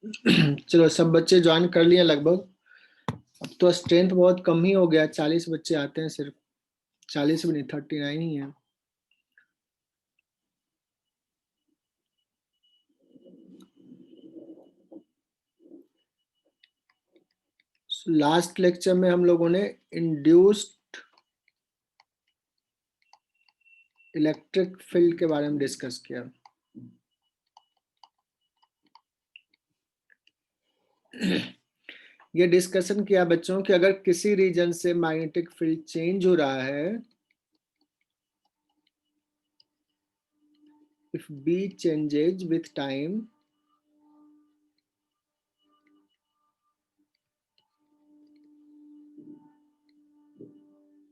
चलो सब बच्चे ज्वाइन कर लिए लगभग। अब तो स्ट्रेंथ बहुत कम ही हो गया, 40 बच्चे आते हैं सिर्फ। 40 भी नहीं, 39 ही है। लास्ट लेक्चर में हम लोगों ने इंड्यूस्ड इलेक्ट्रिक फील्ड के बारे में डिस्कस किया। ये डिस्कशन किया बच्चों कि अगर किसी रीजन से मैग्नेटिक फील्ड चेंज हो रहा है, if B changes with time,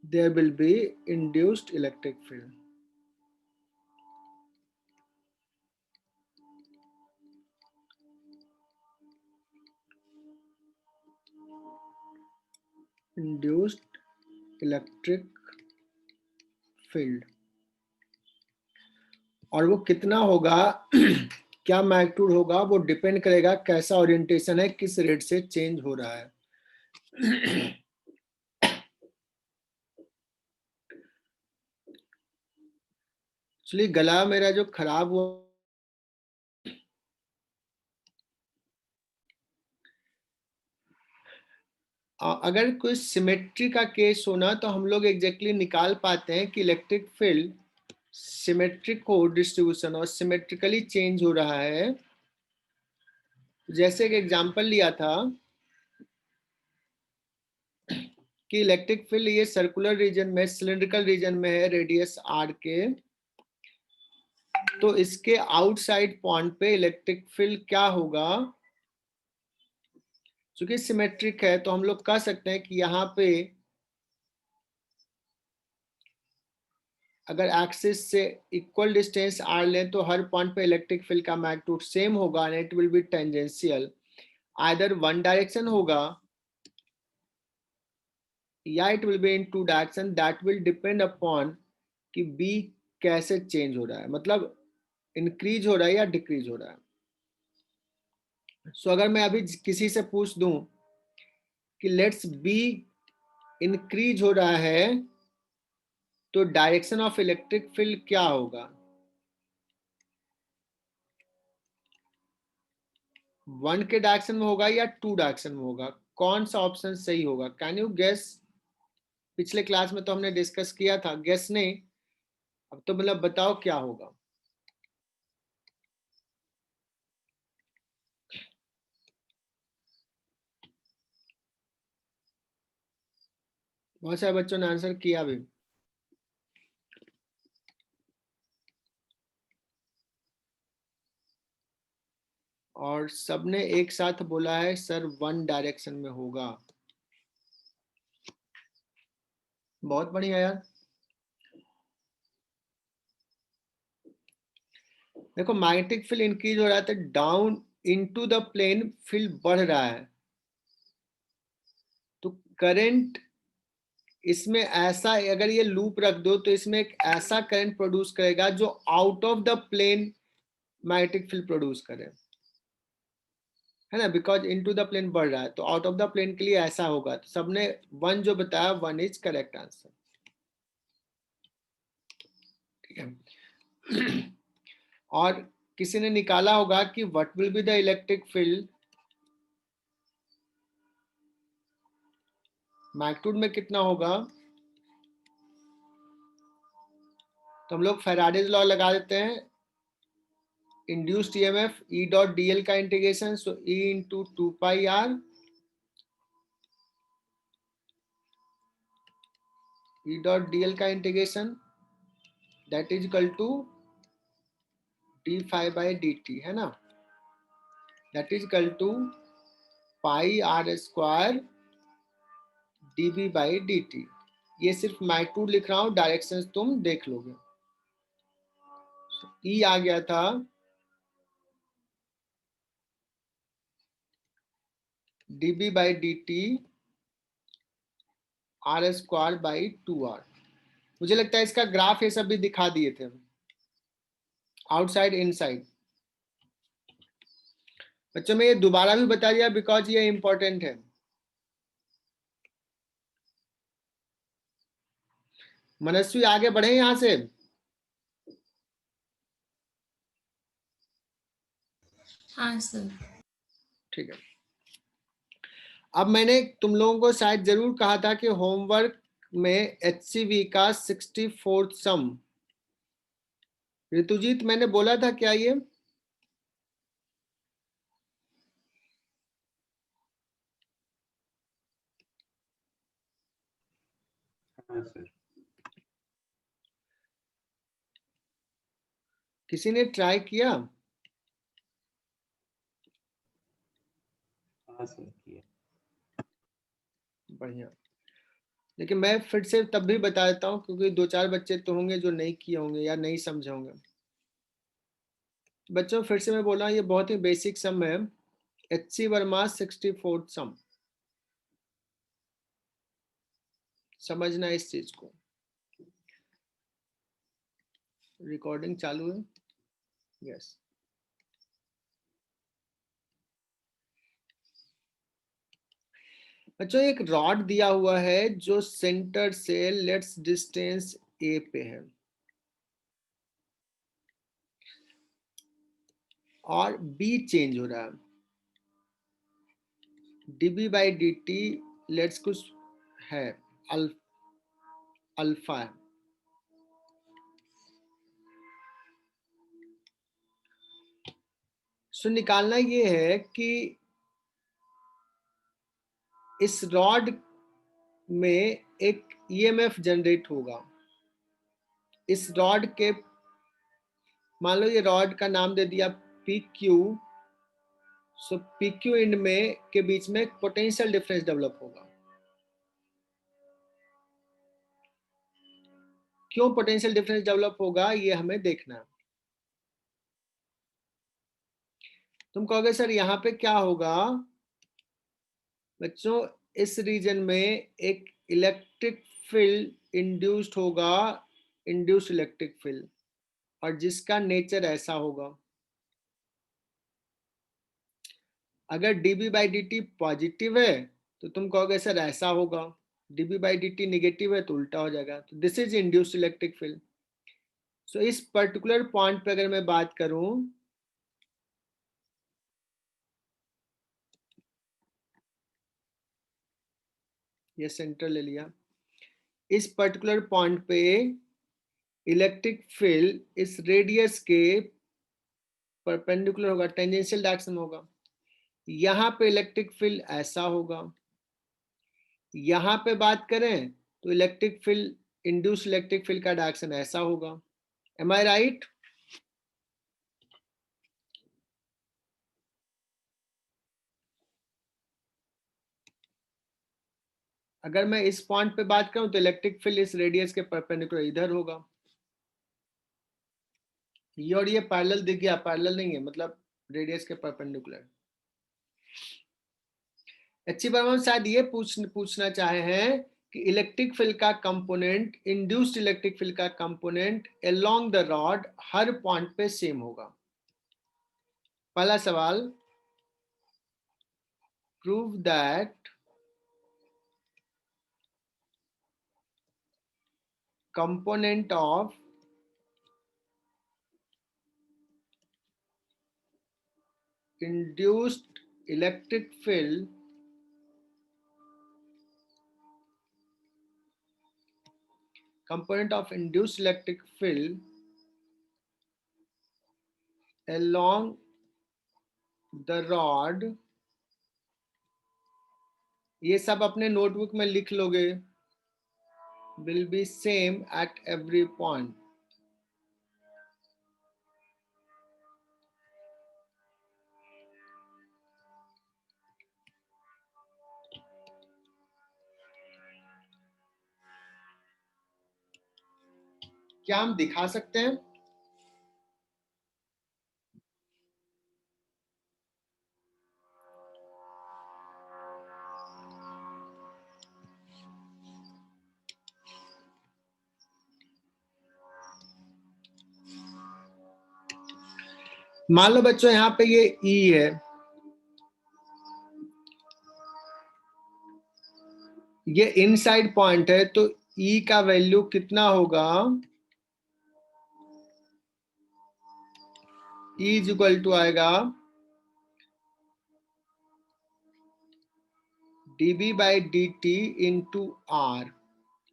there will be induced electric field. Induced electric field, और वो कितना होगा क्या मैग्नीट्यूड होगा, वो डिपेंड करेगा कैसा ओरिएंटेशन है, किस रेट से चेंज हो रहा है। चलिए, गला मेरा जो खराब हुआ, अगर कोई सिमेट्री का केस होना तो हम लोग एग्जैक्टली निकाल पाते हैं कि इलेक्ट्रिक फील्ड सिमेट्रिक हो डिस्ट्रीब्यूशन और सिमेट्रिकली चेंज हो रहा है। जैसे एक एग्जांपल लिया था कि इलेक्ट्रिक फील्ड ये सर्कुलर रीजन में, सिलिंड्रिकल रीजन में है, रेडियस r के, तो इसके आउटसाइड पॉइंट पे इलेक्ट्रिक फील्ड क्या होगा। चूंकि सिमेट्रिक है तो हम लोग कह सकते हैं कि यहाँ पे अगर एक्सिस से इक्वल डिस्टेंस r लें तो हर पॉइंट पे इलेक्ट्रिक फील्ड का मैग्नीट्यूड सेम होगा and it will be tangential. Either one direction होगा या it will be in two direction, that will depend upon कि b कैसे चेंज हो रहा है, मतलब इंक्रीज हो रहा है या डिक्रीज हो रहा है। सो अगर मैं अभी किसी से पूछ दूं कि लेट्स बी इंक्रीज हो रहा है तो डायरेक्शन ऑफ इलेक्ट्रिक फील्ड क्या होगा, 1 के डायरेक्शन में होगा या 2 डायरेक्शन में होगा, कौन सा ऑप्शन सही होगा? Can you guess? पिछले क्लास में तो हमने डिस्कस किया था, गेस नहीं, अब तो मतलब बताओ क्या होगा। बहुत सारे बच्चों ने आंसर किया भी, और सबने एक साथ बोला है सर 1 डायरेक्शन में होगा। बहुत बढ़िया यार। देखो, मैग्नेटिक फील्ड इंक्रीज हो रहा है तो down into the plane field बढ़ रहा है, तो करंट इसमें ऐसा, अगर ये लूप रख दो तो इसमें एक ऐसा करंट प्रोड्यूस करेगा जो out of the plane magnetic field produce करे, है ना, बिकॉज इनटू द प्लेन बढ़ रहा है, तो आउट ऑफ द प्लेन के लिए ऐसा होगा। तो सबने 1 जो बताया 1 इज करेक्ट आंसर। ठीक है। और किसी ने निकाला होगा कि what will be the electric field, magnitude में कितना होगा। तो हम लोग फैराडेज लॉ लगा देते हैं, induced EMF E dot d l का integration, so E into 2πr, E dot d l का integration that is equal to d phi by D t, है ना, that is equal to pi r square d B by D t. ये सिर्फ magnitude लिख रहा हूं, direction तुम देख लोगे। ई आ गया था D B by D T R square by 2r। मुझे लगता है इसका ग्राफ ये सब भी दिखा दिए थे, आउटसाइड इनसाइड। बच्चों मैं ये दोबारा भी बता दिया बिकॉज ये इंपॉर्टेंट है। मनस्वी आगे बढ़े यहां से। हाँ सर। ठीक है। अब मैंने तुम लोगों को शायद जरूर कहा था कि होमवर्क में HCV का 64th सम, ऋतुजीत मैंने बोला था क्या ये? हाँ सर। किसी ने ट्राई किया? हाँ सर किया। बढ़िया। लेकिन मैं फिर से तब भी बता देता हूँ क्योंकि 2-4 बच्चे तो होंगे जो नहीं किए होंगे या नहीं समझे होंगे। बच्चों फिर से मैं बोल रहा हूँ, ये बहुत ही बेसिक सम है। HC वर्मा 64th सम, समझना इस चीज को। रिकॉर्डिंग चालू है? यस। बच्चों एक रॉड दिया हुआ है जो सेंटर से लेट्स डिस्टेंस A पे है और B चेंज हो रहा है, dB/dt लेट्स कुछ है अल्फा है। सो निकालना ये है कि इस रॉड में एक EMF जनरेट होगा। इस रॉड के, मान लो ये रॉड का नाम दे दिया PQ। सो PQ एंड में के बीच में पोटेंशियल डिफरेंस डेवलप होगा। क्यों पोटेंशियल डिफरेंस डेवलप होगा ये हमें देखना है। तुम कहोगे सर यहाँ पे क्या होगा? बच्चों इस रीजन में एक इलेक्ट्रिक फील्ड इंड्यूस्ड होगा, इंड्यूस्ड इलेक्ट्रिक फील्ड, और जिसका नेचर ऐसा होगा। अगर dB/dt पॉजिटिव है तो तुम कहोगे सर ऐसा होगा, dB/dt निगेटिव है तो उल्टा हो जाएगा। तो this is induced electric field. So इस पर्टिकुलर पॉइंट पे अगर मैं बात करूं, ये सेंटर ले लिया, इस पर्टिकुलर पॉइंट पे इलेक्ट्रिक फील्ड इस रेडियस के परपेंडिकुलर होगा, टेंजेंशियल डायरेक्शन होगा। यहाँ पे इलेक्ट्रिक फील्ड ऐसा होगा। यहाँ पे बात करें तो electric field, induced electric field का डायरेक्शन ऐसा होगा। M I right? अगर मैं इस पॉइंट पे बात करूं तो इलेक्ट्रिक फील्ड इस रेडियस के परपेंडिकुलर इधर होगा। ये और ये पैरेलल दिख गया? पैरेलल नहीं है, मतलब रेडियस के परपेंडिकुलर। अच्छी बात, हम शायद ये पूछना चाहे हैं कि इलेक्ट्रिक फील्ड का कंपोनेंट, इंड्यूस्ड इलेक्ट्रिक फील्ड का component along the rod her point पे सेम होगा। पहला सवाल, prove that component of induced electric field along the rod, ये सब अपने नोटबुक में लिख लोगे, will be same at every point। क्या हम दिखा सकते हैं? मान लो बच्चों यहाँ पे ये E है, ये इनसाइड पॉइंट है, तो E का वैल्यू कितना होगा? E इज इक्वल टू आएगा dB by D t into R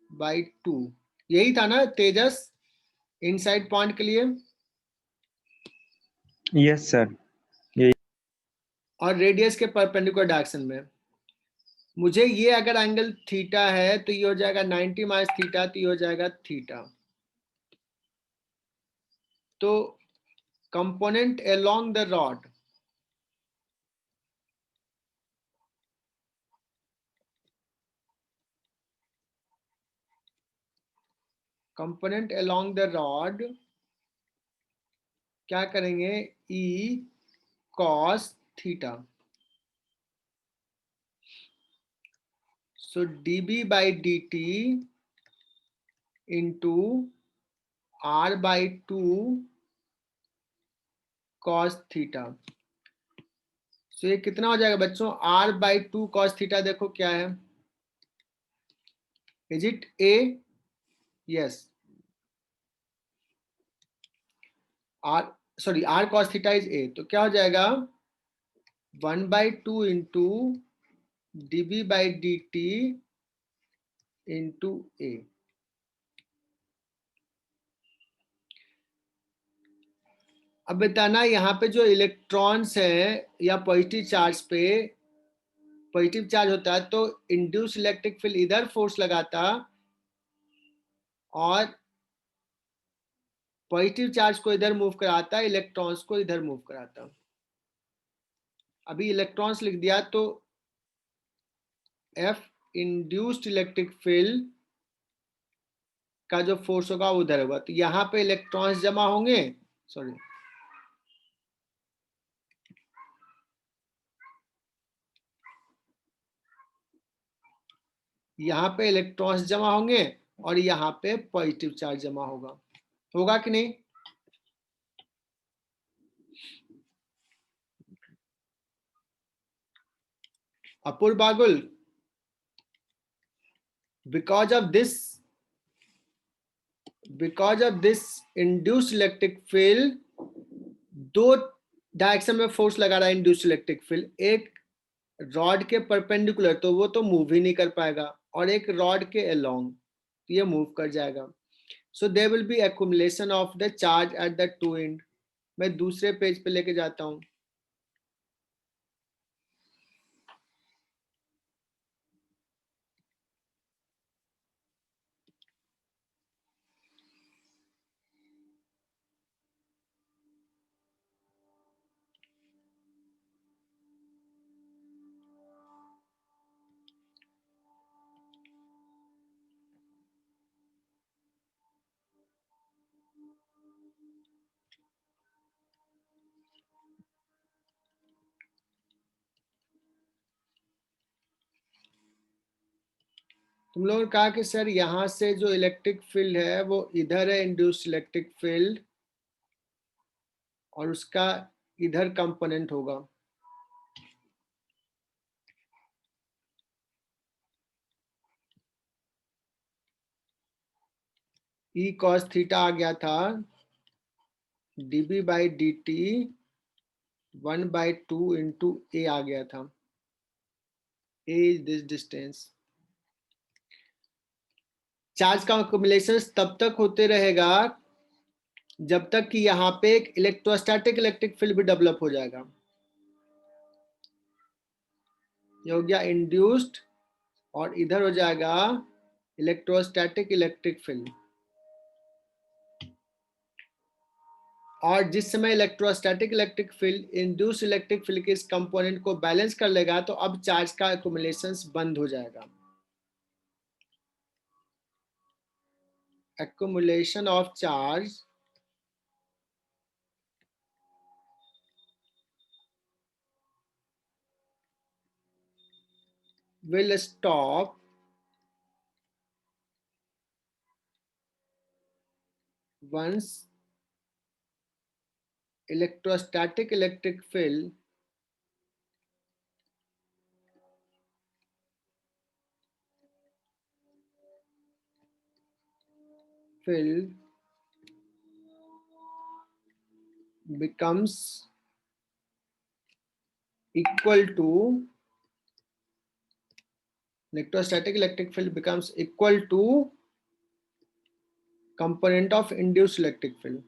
by 2। यही था ना तेजस इनसाइड पॉइंट के लिए? Yes sir. और रेडियस के परपेंडिकुलर डायरेक्शन में मुझे ये अगर एंगल थीटा है तो ये हो जाएगा 90 माइनस थीटा, तो ये हो जाएगा थीटा। तो component along the rod, component along the rod क्या करेंगे? E cos theta. So dB by D t into R by 2 cos theta. So ये कितना हो जाएगा बच्चों? R बाई 2 cos थीटा देखो क्या है? Is it A? Yes. R sorry R cos theta is A, तो क्या हो जाएगा? 1/2 into dB by D t into A। अब बताना यहाँ पे जो इलेक्ट्रॉन्स है या पॉजिटिव चार्ज पे पॉजिटिव चार्ज होता है, तो इंड्यूस इलेक्ट्रिक फील्ड इधर फोर्स लगाता और पॉजिटिव चार्ज को इधर मूव कराता, इलेक्ट्रॉन्स को इधर मूव कराता। अभी इलेक्ट्रॉन्स लिख दिया, तो F इंड्यूस्ड इलेक्ट्रिक फील्ड का जो फोर्स होगा वो उधर होगा, तो यहाँ पे इलेक्ट्रॉन्स जमा होंगे, सॉरी यहाँ पे इलेक्ट्रॉन्स जमा होंगे और यहाँ पे पॉजिटिव चार्ज जमा होगा। होगा कि नहीं? Apurva Bagul, because of this induced electric field, दो डायरेक्शन में फोर्स लगा रहा है इंड्यूस्ड इलेक्ट्रिक फील्ड, एक रॉड के परपेंडिकुलर तो वो तो मूव ही नहीं कर पाएगा, और एक रॉड के अलोंग तो ये मूव कर जाएगा। So there will be accumulation of the charge at the two end. मैं दूसरे पेज पे लेके जाता हूं। तुम लोगों ने कहा कि सर यहाँ से जो इलेक्ट्रिक फील्ड है वो इधर है इंड्यूस्ड इलेक्ट्रिक फील्ड, और उसका इधर कंपोनेंट होगा। E cos थीटा आ गया था dB by D T 1/2 into A आ गया था। A is this distance। Charge का अक्युमुलेशन तब तक होते रहेगा जब तक कि यहाँ पे एक इलेक्ट्रोस्टैटिक इलेक्ट्रिक फील्ड भी डेवलप हो जाएगा। ये हो गया इंड्यूस्ड, और इधर हो जाएगा इलेक्ट्रोस्टैटिक इलेक्ट्रिक फील्ड। और जिस समय electrostatic electric field induced electric field के इस कंपोनेंट को बैलेंस कर लेगा, तो अब चार्ज का अक्युमुलेशन बंद हो जाएगा। accumulation of charge will stop once electrostatic electric field field becomes equal to electrostatic electric field becomes equal to component of induced electric field.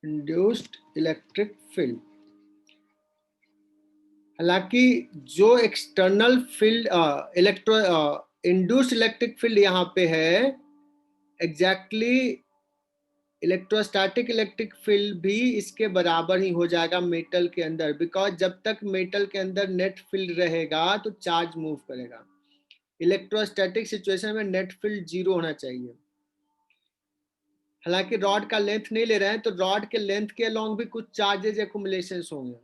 Induced electric field. हालांकि जो external field induced electric field यहाँ पे है exactly electrostatic electric field भी इसके बराबर ही हो जाएगा मेटल के अंदर, बिकॉज जब तक मेटल के अंदर नेट फील्ड रहेगा तो चार्ज मूव करेगा। इलेक्ट्रोस्टैटिक सिचुएशन में नेट फील्ड 0 होना चाहिए। हालांकि रॉड का लेंथ नहीं ले रहे हैं तो रॉड के लेंथ के अलोंग भी कुछ चार्जेज एक्युमुलेशन होंगे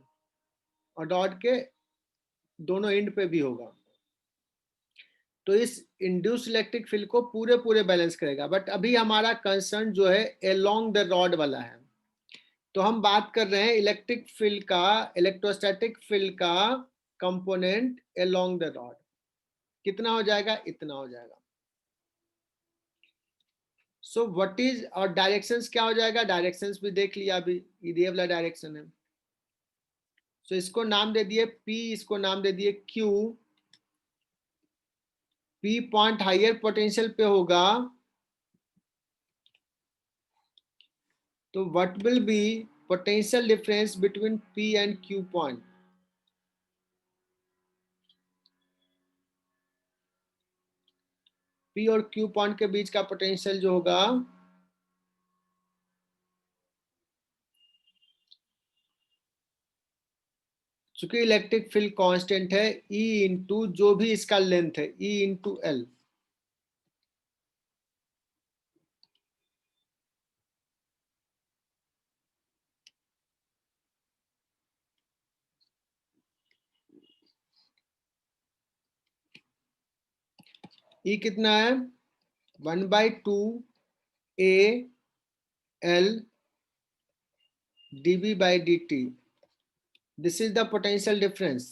और रॉड के दोनों एंड पे भी होगा, तो इस इंड्यूस्ड इलेक्ट्रिक फील्ड को पूरे बैलेंस करेगा। बट अभी हमारा कंसर्न जो है अलोंग द रॉड वाला है, तो हम बात कर रहे हैं इलेक्ट्रिक फील्ड का, इलेक्ट्रोस्टैटिक फील्ड का कंपोनेंट अलोंग द रॉड कितना हो जाएगा, इतना हो जाएगा। सो व्हाट इज और डायरेक्शंस क्या हो जाएगा, डायरेक्शंस भी देख लिया अभी, ये वाला डायरेक्शन है। सो इसको नाम दे दिए P, इसको नाम दे दिए Q। P point higher potential पे होगा, तो what will be potential difference between P and Q point. P और Q पॉइंट के बीच का पोटेंशियल जो होगा चूंकि इलेक्ट्रिक फील्ड कांस्टेंट है E इंटू जो भी इसका लेंथ है E इंटू L। E कितना है 1/2 A L dB by dt। This is the potential difference।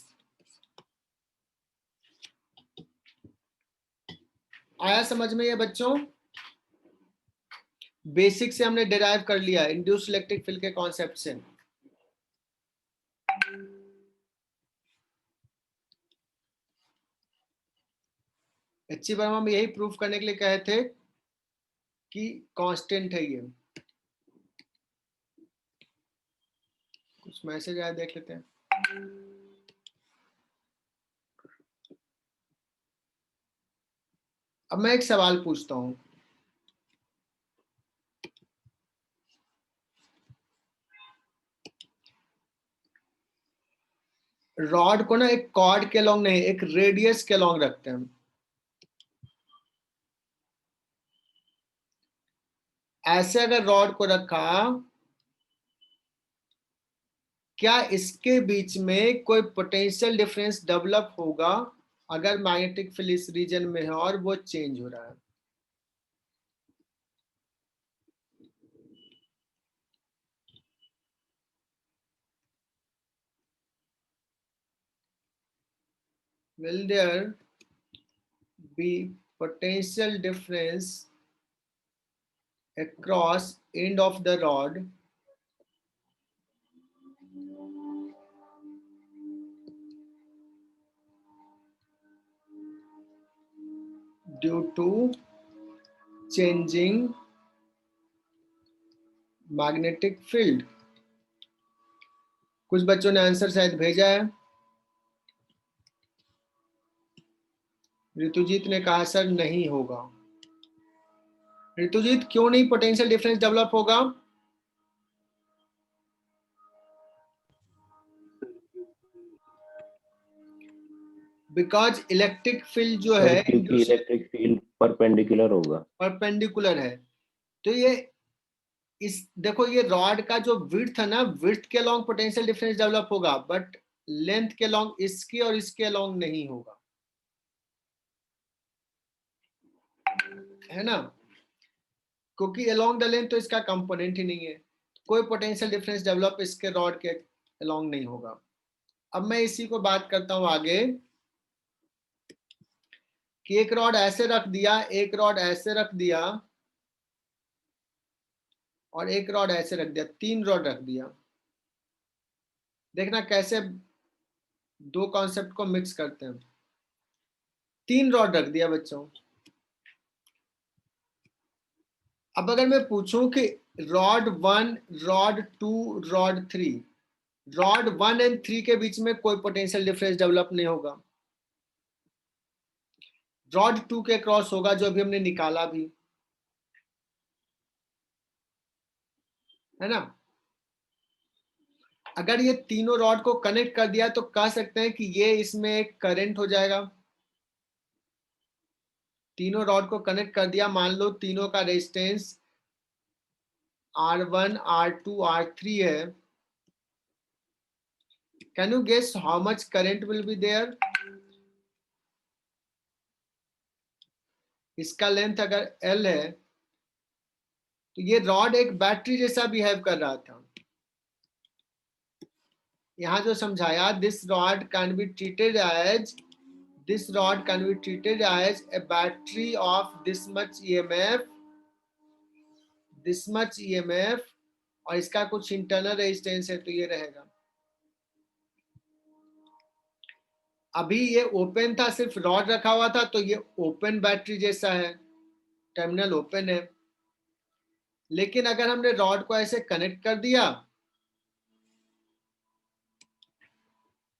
आया समझ में ये बच्चों? बेसिक से हमने डिराइव कर लिया इंड्यूस्ड इलेक्ट्रिक फील्ड के कॉन्सेप्ट से। अच्छी बार हम यही प्रूफ करने के लिए कहे थे कि कांस्टेंट है ये। कुछ मैसेज आया देख लेते हैं। अब मैं एक सवाल पूछता हूं, रॉड को ना एक कॉर्ड के अलोंग नहीं, एक रेडियस के अलोंग रखते हैं। ऐसे अगर रॉड को रखा, क्या इसके बीच में कोई पोटेंशियल डिफरेंस डेवलप होगा अगर मैग्नेटिक फील्ड इस रीजन में है और वो चेंज हो रहा है? Will there be potential difference across end of the rod due to changing magnetic field? कुछ बच्चों ने आंसर शायद भेजा है। ऋतुजीत ने कहा सर नहीं होगा। ऋतुजीत क्यों नहीं पोटेंशियल डिफरेंस डेवलप होगा? बिकॉज इलेक्ट्रिक फील्ड जो है क्योंकि इलेक्ट्रिक फील्ड परपेंडिकुलर होगा, परपेंडिकुलर है। तो ये इस देखो ये रॉड का जो विड्थ है ना, विड्थ के अलोंग पोटेंशियल डिफरेंस डेवलप होगा, बट लेंथ के अलोंग इसके और इसके अलोंग नहीं होगा, है ना, क्योंकि अलोंग द लेंथ तो इसका कंपोनेंट ही नहीं है। कोई पोटेंशियल डिफरेंस डेवलप इसके रॉड के अलोंग नहीं होगा। अब मैं इसी को बात करता हूं आगे कि एक रॉड ऐसे रख दिया, एक रॉड ऐसे रख दिया और एक रॉड ऐसे रख दिया, 3 रॉड रख दिया। देखना कैसे दो कॉन्सेप्ट को मिक्स करते हैं। 3 रॉड रख दिया बच्चों। अब अगर मैं पूछूं कि रॉड 1, रॉड 2, रॉड 3, रॉड 1 और 3 के बीच में कोई पोटेंशियल डिफरेंस डेवलप नहीं होगा। रॉड 2 के क्रॉस होगा, जो अभी हमने निकाला भी, है ना। अगर ये तीनों रॉड को कनेक्ट कर दिया तो कह सकते हैं कि ये इसमें एक करंट हो जाएगा। तीनों रॉड को कनेक्ट कर दिया, मान लो तीनों का रेजिस्टेंस R1, R2, R3 है। Can you guess how much current will be there? इसका लेंथ अगर L है तो ये रॉड एक बैटरी जैसा बिहेव कर रहा था। यहां जो समझाया, this rod can be treated as a battery of this much EMF, और इसका कुछ इंटरनल रेजिस्टेंस है तो ये रहेगा। अभी ये ओपन था, सिर्फ रॉड रखा हुआ था, तो ये ओपन बैटरी जैसा है, टर्मिनल ओपन है। लेकिन अगर हमने रॉड को ऐसे कनेक्ट कर दिया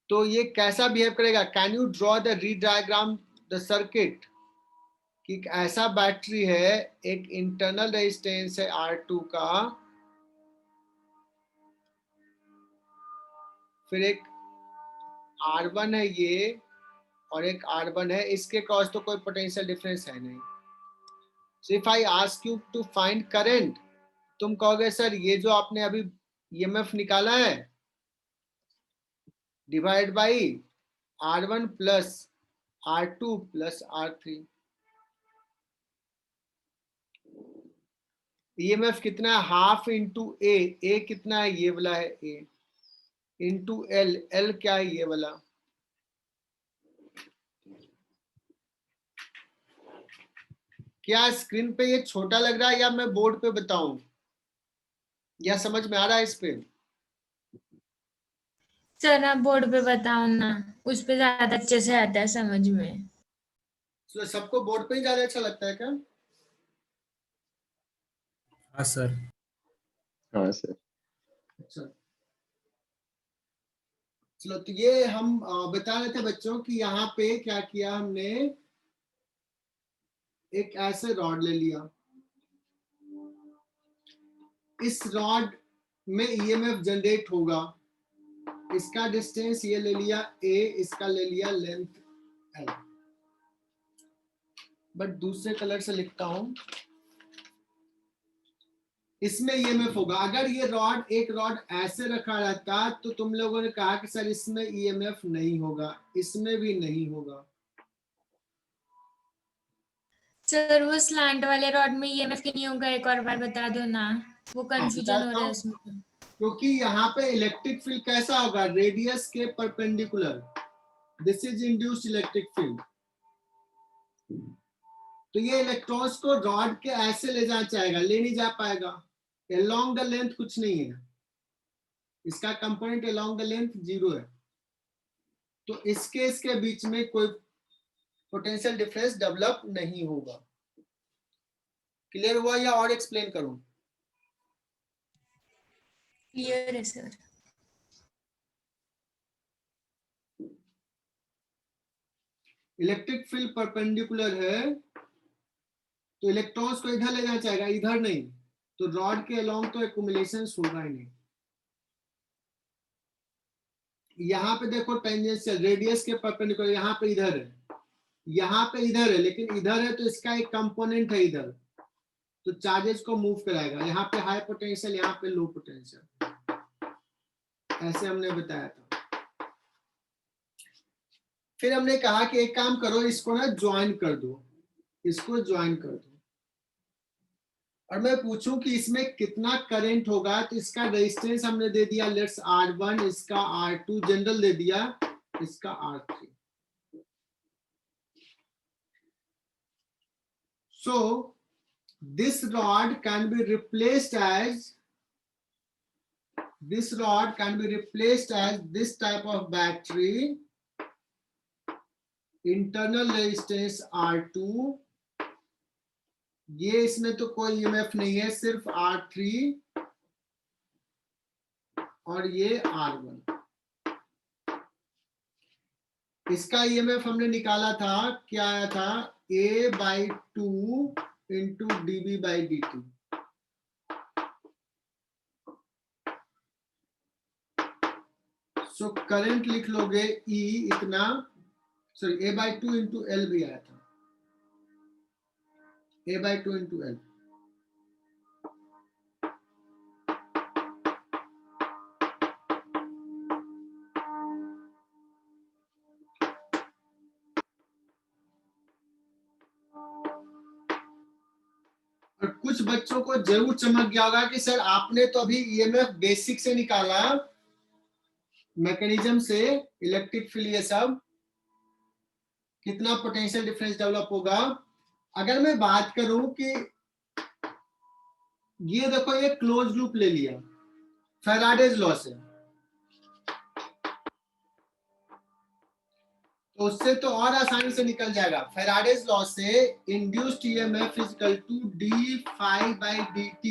तो ये कैसा बिहेव करेगा? Can you draw the rediagram the circuit? कि ऐसा बैटरी है, एक इंटरनल रेजिस्टेंस है R2 का, फिर एक R1 है ये, और एक R1 है, इसके क्रॉस तो कोई पोटेंशियल डिफरेंस है नहीं। So if I ask you to find current, तुम कहोगे सर ये जो आपने अभी EMF निकाला है divide by R1 plus R2 plus R3। EMF कितना है? हाफ इंटू ए कितना है? ये वाला है A, इंटू L क्या है? ये वाला। क्या स्क्रीन पे ये छोटा लग रहा है या मैं बोर्ड पे बताऊं, या समझ में आ रहा है इस पे? सर आप बोर्ड पे बताओ ना, उस पे ज्यादा अच्छे से आता है समझ में। तो सबको बोर्ड पे ही ज्यादा अच्छा लगता है क्या? हाँ सर। हाँ सर। अच्छा, चलो तो ये हम बता रहे थे बच्चों कि यहाँ पे क्या किया हमने, एक ऐसे रॉड ले लिया, इस रॉड में EMF जनरेट होगा, इसका डिस्टेंस ये ले लिया A, इसका ले लिया लेंथ L। बट दूसरे कलर से लिखता हूं, इसमें EMF होगा। अगर ये रॉड, एक रॉड ऐसे रखा रहता तो तुम लोगों ने कहा कि सर इसमें EMF नहीं होगा, इसमें भी नहीं होगा। सर वो स्लैंट वाले रॉड में EMF क्यों नहीं होगा, एक और बार बता दो ना, वो कंफ्यूजन हो रहा है उसमें। क्योंकि यहाँ पे इलेक्ट्रिक फील्ड कैसा होगा? रेडियस के perpendicular. This is induced electric field. तो ये इलेक्ट्रॉन्स को रॉड के ऐसे ले जाना चाहेगा, ले नहीं जा पाएगा। अलोंग द लेंथ कुछ नहीं है, इसका कंपोनेंट अलोंग द लेंथ 0 है। तो इसके बीच में कोई पोटेंशियल डिफरेंस डेवलप नहीं होगा। क्लियर हुआ या और एक्सप्लेन करूं? क्लियर है सर। इलेक्ट्रिक फील्ड परपेंडिकुलर है तो इलेक्ट्रॉन्स को इधर ले जाना चाहेगा, इधर नहीं। तो रॉड के अलोंग तो एक्युमुलेशन होगा ही नहीं। यहाँ पे देखो टेंजेंशियल, रेडियस के परपेंडिकुलर, यहाँ पे इधर है, यहाँ पे इधर है, लेकिन इधर है तो इसका एक कंपोनेंट है इधर, तो चार्जेस को मूव कराएगा। यहाँ पे हाई पोटेंशियल, यहाँ पे लो पोटेंशियल, ऐसे हमने बताया था। फिर हमने कहा कि एक काम करो, इसको ना ज्वाइन कर दो, इसको ज्वाइन कर दो। और मैं पूछूं कि इसमें कितना करंट होगा, तो इसका रेजिस्टेंस हमने दे दिया लेट्स R1, इसका R2 जनरल दे दिया, इसका R3। So this rod can be replaced as this type of battery, internal resistance R2, ये इसमें तो कोई ईएमएफ नहीं है, सिर्फ R3 और ये R1। इसका ईएमएफ हमने निकाला था, क्या आया था, A/2 into dB/dt। So current लिख लोगे E इतना, सॉरी A/2 इंटू L भी आया था, A/2 इंटू L। और कुछ बच्चों को जरूर चमक गया होगा कि सर आपने तो अभी ईएमएफ बेसिक से निकाला, मैकेनिज्म से, इलेक्ट्रिक फील्ड, ये सब कितना पोटेंशियल डिफरेंस डेवलप होगा। अगर मैं बात करूं कि ये देखो, ये क्लोज लूप ले लिया फैराडेज लॉ से, तो उससे तो और आसानी से निकल जाएगा। फैराडेज लॉ से induced EMF is equal to d∅/dt।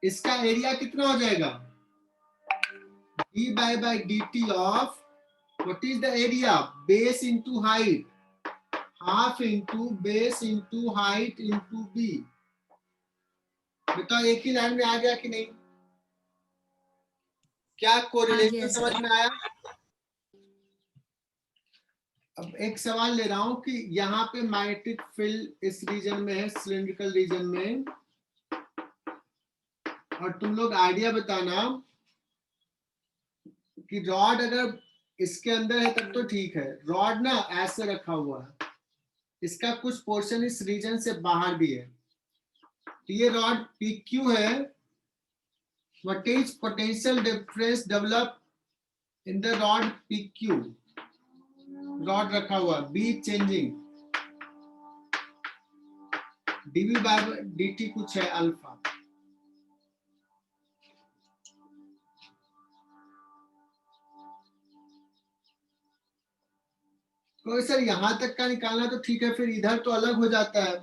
इसका एरिया कितना हो जाएगा, d∅/dt of what is the area, base into height, half into base into height into b। बताओ एक ही लाइन में आ गया कि नहीं, क्या कोरिलेशन समझ में आया। अब एक सवाल ले रहा हूं कि यहाँ पे मैग्नेटिक फील्ड इस रीजन में है, सिलिंड्रिकल रीजन में, और तुम लोग आइडिया बताना कि रॉड अगर इसके अंदर है तब तो ठीक है, रॉड ना ऐसे रखा हुआ है, इसका कुछ पोर्शन इस रीजन से बाहर भी है, तो ये रॉड PQ है। What is potential difference develop in the rod PQ, rod रखा हुआ, B चेंजिंग, dB/dt कुछ है अल्फा। तो सर यहां तक का निकालना तो ठीक है, फिर इधर तो अलग हो जाता है।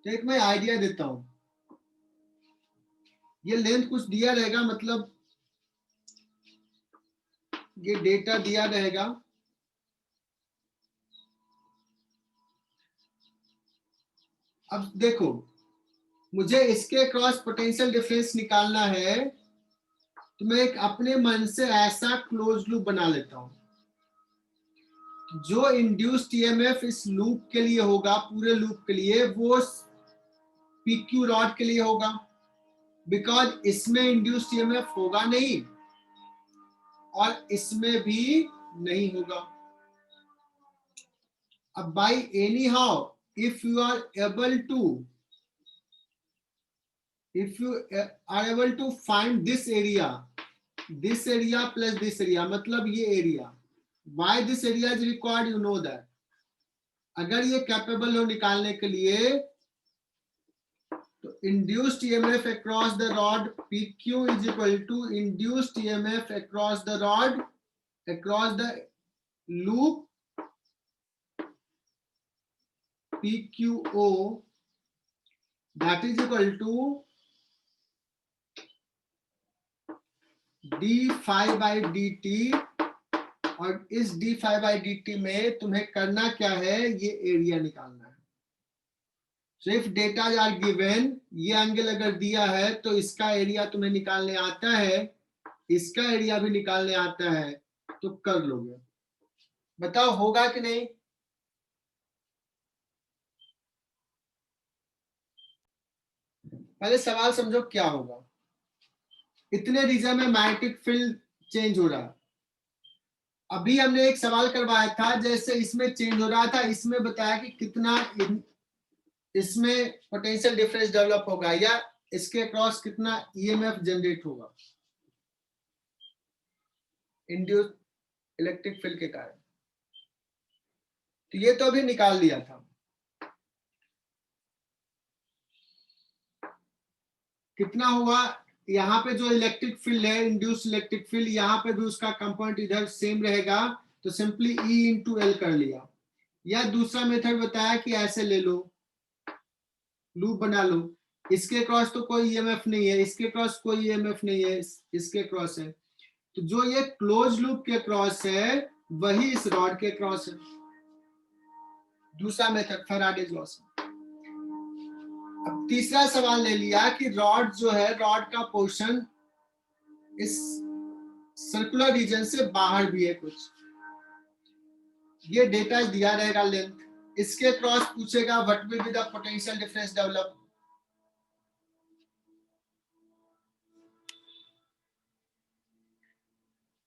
तो एक मैं आइडिया देता हूं, ये लेंथ कुछ दिया रहेगा, मतलब ये डेटा दिया रहेगा, अब देखो मुझे इसके क्रॉस पोटेंशियल डिफरेंस निकालना है, तो मैं एक अपने मन से ऐसा क्लोज लूप बना लेता हूं, जो इंड्यूस्ड ईएमएफ इस लूप के लिए होगा, पूरे लूप के लिए, वो PQ रॉड के लिए होगा, बिकॉज इसमें इंड्यूस्ड ईएमएफ होगा नहीं और इसमें भी नहीं होगा। अब by any how if you are able to find this area plus this area, मतलब ये area, why this area is required, you know that। अगर ये कैपेबल हो निकालने के लिए, तो induced EMF across the rod PQ is equal to induced EMF across the rod across the loop PQO, that is equal to d∅/dt। और इस d∅/dt में तुम्हें करना क्या है, ये एरिया निकालना है। So if data are given, ये एंगल अगर दिया है तो इसका एरिया तुम्हें निकालने आता है, इसका एरिया भी निकालने आता है, तो कर लोगे। बताओ होगा कि नहीं। पहले सवाल समझो क्या होगा। इतने रीजन में मैग्नेटिक फील्ड चेंज हो रहा है, अभी हमने एक सवाल करवाया था, जैसे इसमें चेंज हो रहा था, इसमें बताया कि कितना इसमें पोटेंशियल डिफरेंस डेवलप होगा या इसके क्रॉस कितना ईएमएफ जनरेट होगा इंड्यूस इलेक्ट्रिक फील्ड के कारण। तो ये तो अभी निकाल दिया था। कितना हुआ यहाँ पे जो इलेक्ट्रिक फील्ड है, इंड्यूस इलेक्ट्रिक फील्ड, यहाँ पे भी उसका कंपोनेंट इधर सेम रहेगा, तो सिंपली E इंटू एल कर लिया। या दूसरा मेथड बताया कि ऐसे ले लो, लूप बना लो, इसके क्रॉस तो कोई ईएमएफ नहीं है, इसके क्रॉस कोई ईएमएफ नहीं है, इसके क्रॉस है, तो जो ये क्लोज लूप के क्रॉस है वही इस रॉड के क्रॉस है। दूसरा मेथड फैराडेज लॉ से। अब तीसरा सवाल ले लिया कि रॉड जो है, रॉड का पोर्शन इस सर्कुलर रीजन से बाहर भी है कुछ, ये डेटा दिया रहेगा लेंथ, इसके क्रॉस पूछेगा what will be the potential difference develop.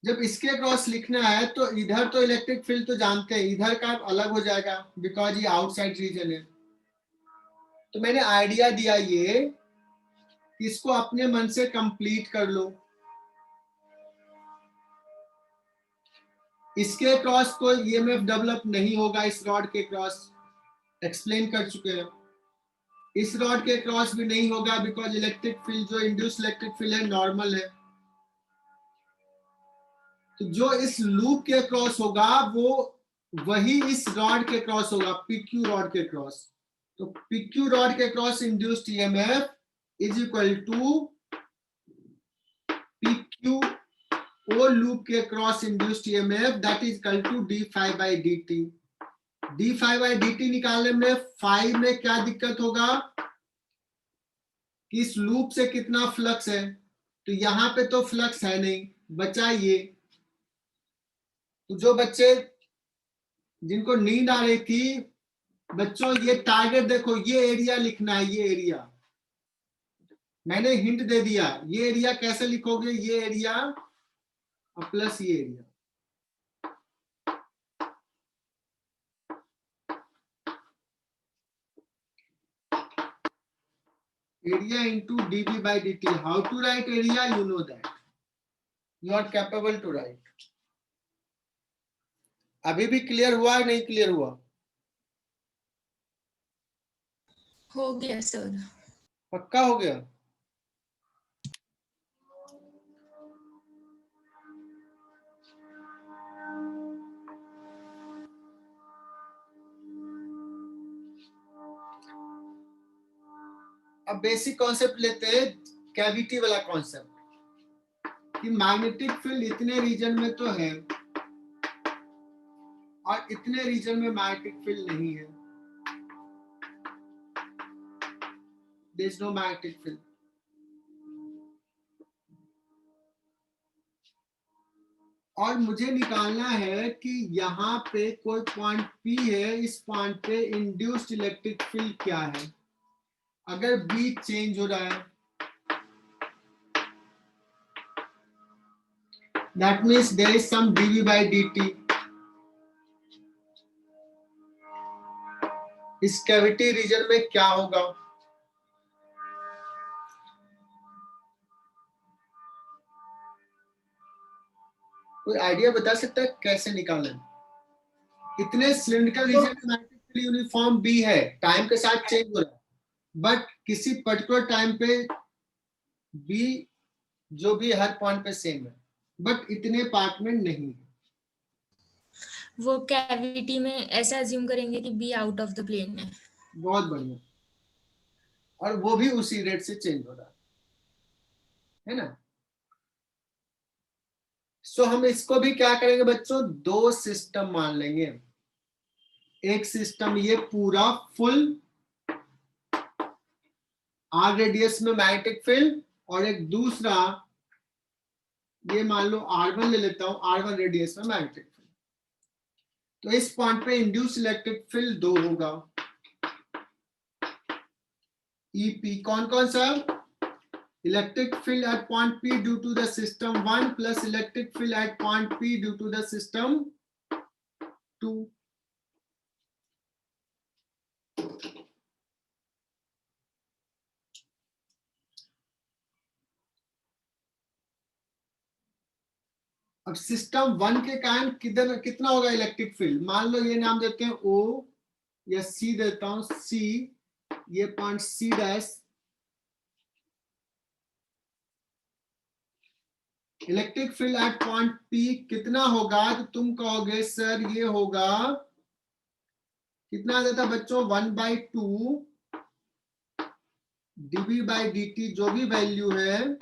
जब इसके क्रॉस लिखना है तो इधर तो इलेक्ट्रिक फील्ड तो जानते हैं, इधर का अलग हो जाएगा बिकॉज ये आउटसाइड रीजन है। तो मैंने आइडिया दिया ये कि इसको अपने मन से कंप्लीट कर लो। इसके क्रॉस कोई ईएमएफ डेवलप नहीं होगा, इस रॉड के क्रॉस एक्सप्लेन कर चुके हैं। इस रॉड के क्रॉस भी नहीं होगा बिकॉज इलेक्ट्रिक फील्ड जो इंड्यूस इलेक्ट्रिक फील्ड है नॉर्मल है। तो जो इस लूप के क्रॉस होगा वो वही इस रॉड के क्रॉस होगा, पीक्यू रॉड के क्रॉस। तो पीक्यू रॉड के cross induced EMF is equal to PQ O loop के cross induced EMF that is equal to d phi by D t. D phi by D t निकालने में five में क्या दिक्कत होगा कि इस लूप से कितना फ्लक्स है, तो यहां पे तो फ्लक्स है नहीं, बचा ये। तो जो बच्चे जिनको नींद आ रही थी, बच्चों ये टारगेट देखो, ये एरिया लिखना है, ये एरिया मैंने हिंट दे दिया। ये एरिया कैसे लिखोगे, ये एरिया और प्लस ये area, area into dB by dt. How to write area, you know that. You are capable to write. अभी भी क्लियर हुआ नहीं क्लियर हुआ? हो गया सर। पक्का हो गया? अब बेसिक कॉन्सेप्ट लेते हैं, कैविटी वाला कॉन्सेप्ट कि मैग्नेटिक फील्ड इतने रीजन में तो है और इतने रीजन में मैग्नेटिक फील्ड नहीं है, there is no magnetic field. और मुझे निकालना है कि यहाँ पे कोई पॉइंट P है, इस पॉइंट पे इंड्यूस्ड इलेक्ट्रिक फील्ड क्या है। अगर B चेंज हो रहा है that means there is some dV by dt। इस कैविटी रीजन में क्या होगा, कोई आइडिया बता सकता है कैसे निकालें? इतने सिलिंड्रिकल रीजन में मैग्नेटिक फील्ड यूनिफॉर्म B है, टाइम के साथ चेंज हो रहा है, बट किसी पर्टिकुलर टाइम पे B जो भी हर पॉइंट पे सेम है, बट इतने पार्ट में नहीं है। वो कैविटी में ऐसा अज्यूम करेंगे कि B out of the plane है। बहुत बढ़िया, और वो भी उसी रेट से चेंज हो रहा है ना। सो हम इसको भी क्या करेंगे बच्चों, दो सिस्टम मान लेंगे। एक सिस्टम ये पूरा फुल आर रेडियस में मैग्नेटिक फील्ड, और एक दूसरा ये मान लो R1 ले लेता हूं, R1 रेडियस में मैग्नेटिक फील्ड। तो इस पॉइंट पे इंड्यूस इलेक्ट्रिक फील्ड 2 होगा। EP कौन कौन सा, electric field at point P due to the system 1 plus electric field at point P due to the system 2. अब सिस्टम 1 के कारण कितना होगा इलेक्ट्रिक फील्ड? मान लो ये नाम देते हैं O या C देता हूं, C, ये point C dash. Electric field at point P कितना होगा? तो तुम कहोगे सर ये होगा, कितना देता बच्चों? 1/2 dB/dt, जो भी वैल्यू है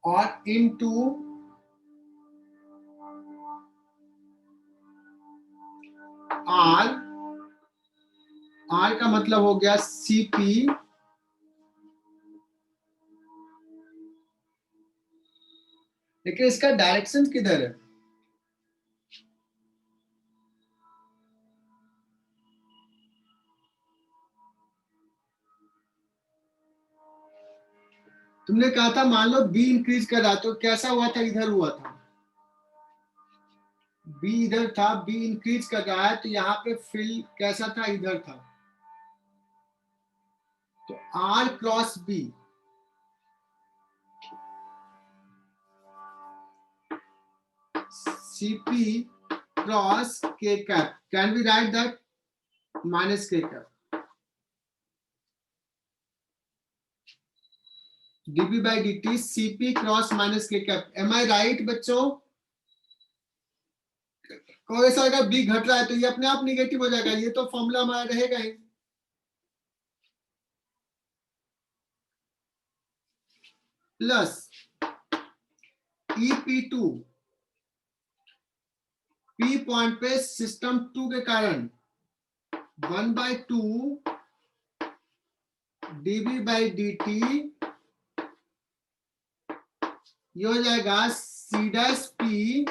और इनटू R, R का मतलब हो गया CP, लेकिन इसका डायरेक्शन किधर है? तुमने कहा था मान लो B इंक्रीज कर रहा, तो कैसा हुआ था? इधर हुआ था, B इधर था, B इंक्रीज कर रहा है, तो यहाँ पे फील्ड कैसा था? इधर था। तो R cross B, CP cross K cap, can we write that minus K cap, dB/dt CP cross minus K cap. Am I right बच्चों? कोई ऐसा अगर B घट रहा है तो ये अपने आप निगेटिव हो जाएगा, ये तो फॉर्मूला हमारा रहेगा ही। प्लस EP2, P पॉइंट पे सिस्टम 2 के कारण 1/2 dB/dt, ये हो जाएगा C'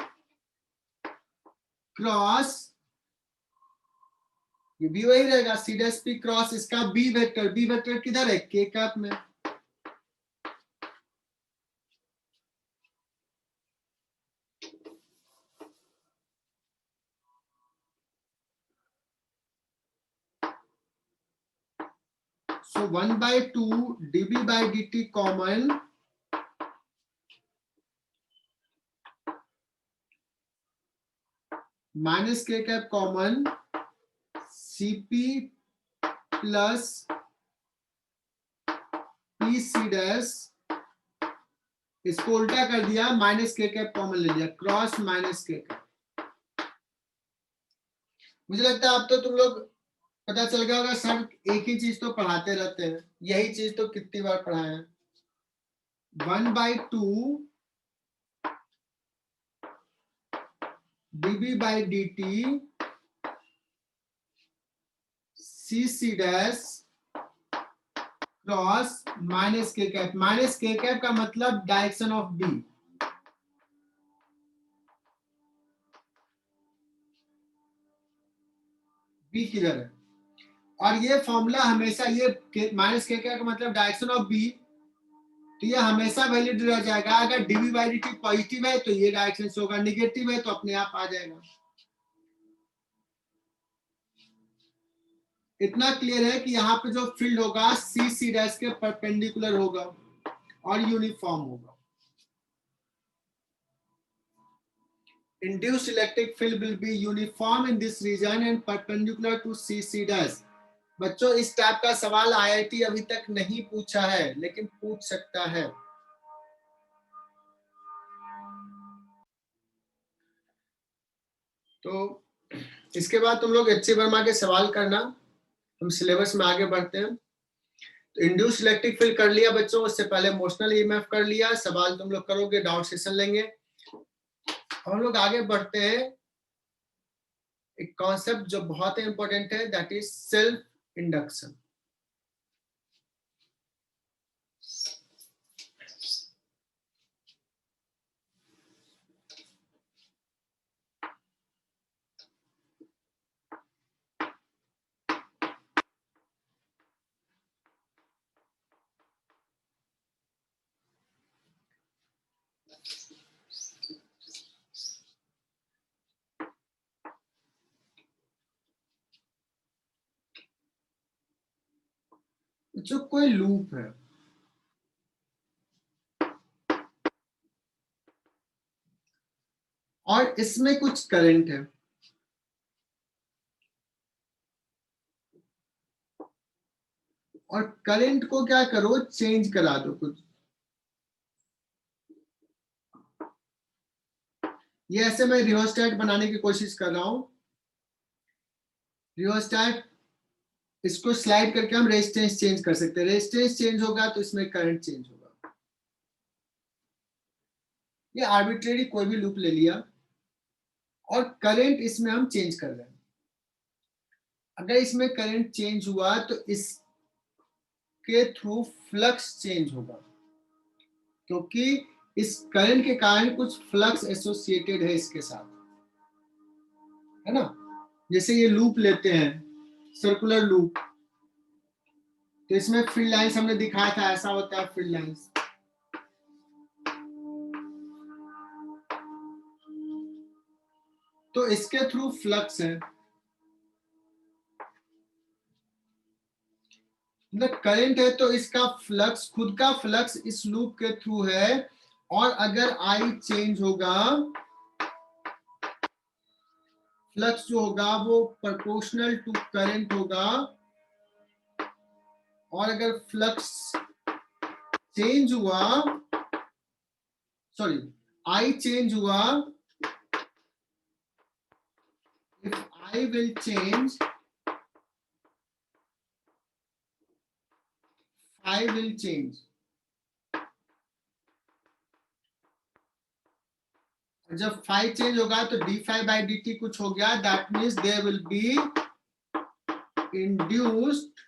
क्रॉस, ये भी वही रहेगा C' क्रॉस इसका B वेक्टर। B वेक्टर किधर है? K कैप में। So 1/2 dB/dt common, minus K cap common, CP plus PC', इसको उल्टा कर दिया, माइनस K कैप कॉमन ले लिया, क्रॉस माइनस K कैप। मुझे लगता है अब तो तुम लोग पता चल गया होगा, सर एक ही चीज तो पढ़ाते रहते हैं, यही चीज तो कितनी बार पढ़ाए हैं। 1/2 dB/dt CC' cross minus K cap. Minus K cap का मतलब डायरेक्शन ऑफ B। B किधर है? और ये फॉर्मूला हमेशा, ये माइनस K कैप का मतलब डायरेक्शन ऑफ B, तो ये हमेशा वैलिड रह जाएगा। अगर dB/dt पॉजिटिव है तो ये डायरेक्शन से होगा, निगेटिव है तो अपने आप आ जाएगा। इतना क्लियर है कि यहाँ पे जो फील्ड होगा CC' के परपेंडिकुलर होगा और यूनिफॉर्म होगा। Induced electric field will be uniform in this region and perpendicular to CC'। बच्चों इस टाइप का सवाल IIT अभी तक नहीं पूछा है, लेकिन पूछ सकता है। तो इसके बाद तुम लोग HC वर्मा के सवाल करना, हम सिलेबस में आगे बढ़ते हैं। तो इंड्यूस इलेक्ट्रिक फील्ड कर लिया बच्चों, उससे पहले मोशनल EMF कर लिया। सवाल तुम लोग करोगे, डाउट सेशन लेंगे। हम लोग आगे बढ़ते हैं, एक कॉन्सेप्ट जो बहुत ही इंपॉर्टेंट है, दैट इज सेल्फ इंडक्शन। जो कोई लूप है और इसमें कुछ करंट है, और करंट को क्या करो, चेंज करा दो कुछ। ये ऐसे मैं रियोस्टेट बनाने की कोशिश कर रहा हूं। रियोस्टेट, इसको स्लाइड करके हम रेजिस्टेंस चेंज कर सकते हैं। रेजिस्टेंस चेंज होगा तो इसमें करंट चेंज होगा। ये आर्बिट्रेरी कोई भी लूप ले लिया और करंट इसमें हम चेंज कर रहे हैं। अगर इसमें करंट चेंज हुआ तो इसके थ्रू फ्लक्स चेंज होगा, क्योंकि इस करंट के कारण कुछ फ्लक्स एसोसिएटेड है इसके साथ, है ना। जैसे ये लूप लेते हैं, सर्कुलर लूप, तो इसमें फील्ड लाइंस हमने दिखाया था, ऐसा होता है फील्ड लाइंस। तो इसके थ्रू फ्लक्स है, मतलब करंट है, तो इसका फ्लक्स, खुद का फ्लक्स इस लूप के थ्रू है। और अगर आई चेंज होगा, फ्लक्स जो होगा वो प्रोपोर्शनल टू करंट होगा। और अगर फ्लक्स चेंज हुआ, सॉरी, आई चेंज हुआ, if I will change, I will change. जब phi चेंज होगा तो d phi by dt कुछ हो गया, that means there will be induced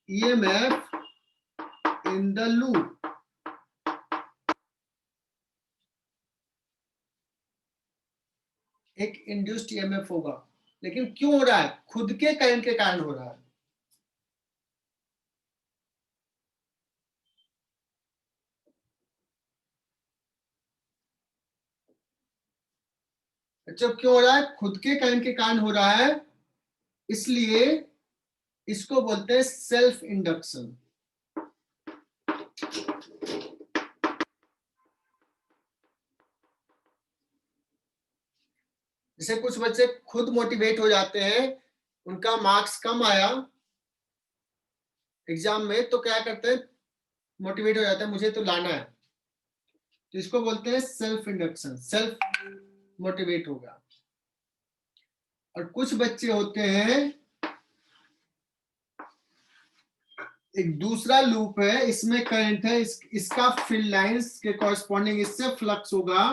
EMF in the loop. एक induced EMF होगा, लेकिन क्यों हो रहा है? खुद के करंट के कारण हो रहा है। अच्छा, क्यों हो रहा है? खुद के करंट के कारण हो रहा है, इसलिए इसको बोलते हैं सेल्फ इंडक्शन। जैसे कुछ बच्चे खुद मोटिवेट हो जाते हैं, उनका मार्क्स कम आया एग्जाम में, तो क्या करते हैं, मोटिवेट हो जाता है, मुझे तो लाना है, तो इसको बोलते हैं सेल्फ इंडक्शन, सेल्फ मोटिवेट होगा। और कुछ बच्चे होते हैं, एक दूसरा लूप है, इसमें करंट है, इसका फील्ड लाइंस के कॉरेस्पॉन्डिंग इससे फ्लक्स होगा।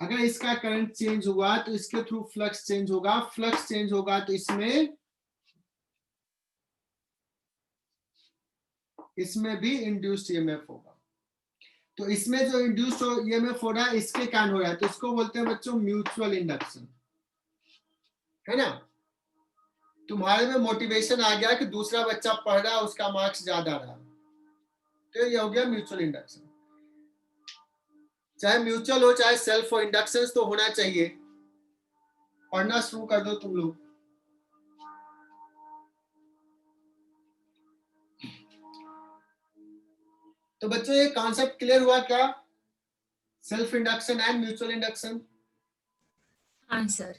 अगर इसका करंट चेंज हुआ तो इसके थ्रू फ्लक्स चेंज होगा, फ्लक्स चेंज होगा तो इसमें भी इंड्यूस्ड ईएमएफ होगा। तो इसमें जो इंड्यूस्ड ईएमएफ हो रहा है इसके कारण हो रहा है, तो इसको बोलते हैं बच्चों म्यूचुअल इंडक्शन, है ना। तुम्हारे में मोटिवेशन आ गया कि दूसरा बच्चा पढ़ रहा है, उसका मार्क्स ज्यादा रहा, तो ये हो गया म्यूचुअल इंडक्शन। चाहे म्यूचुअल हो चाहे सेल्फ हो, इंडक्शन तो होना चाहिए। पढ़ना शुरू कर दो तुम लोग। तो बच्चों ये कॉन्सेप्ट क्लियर हुआ क्या? Self induction and mutual induction. हाँ सर।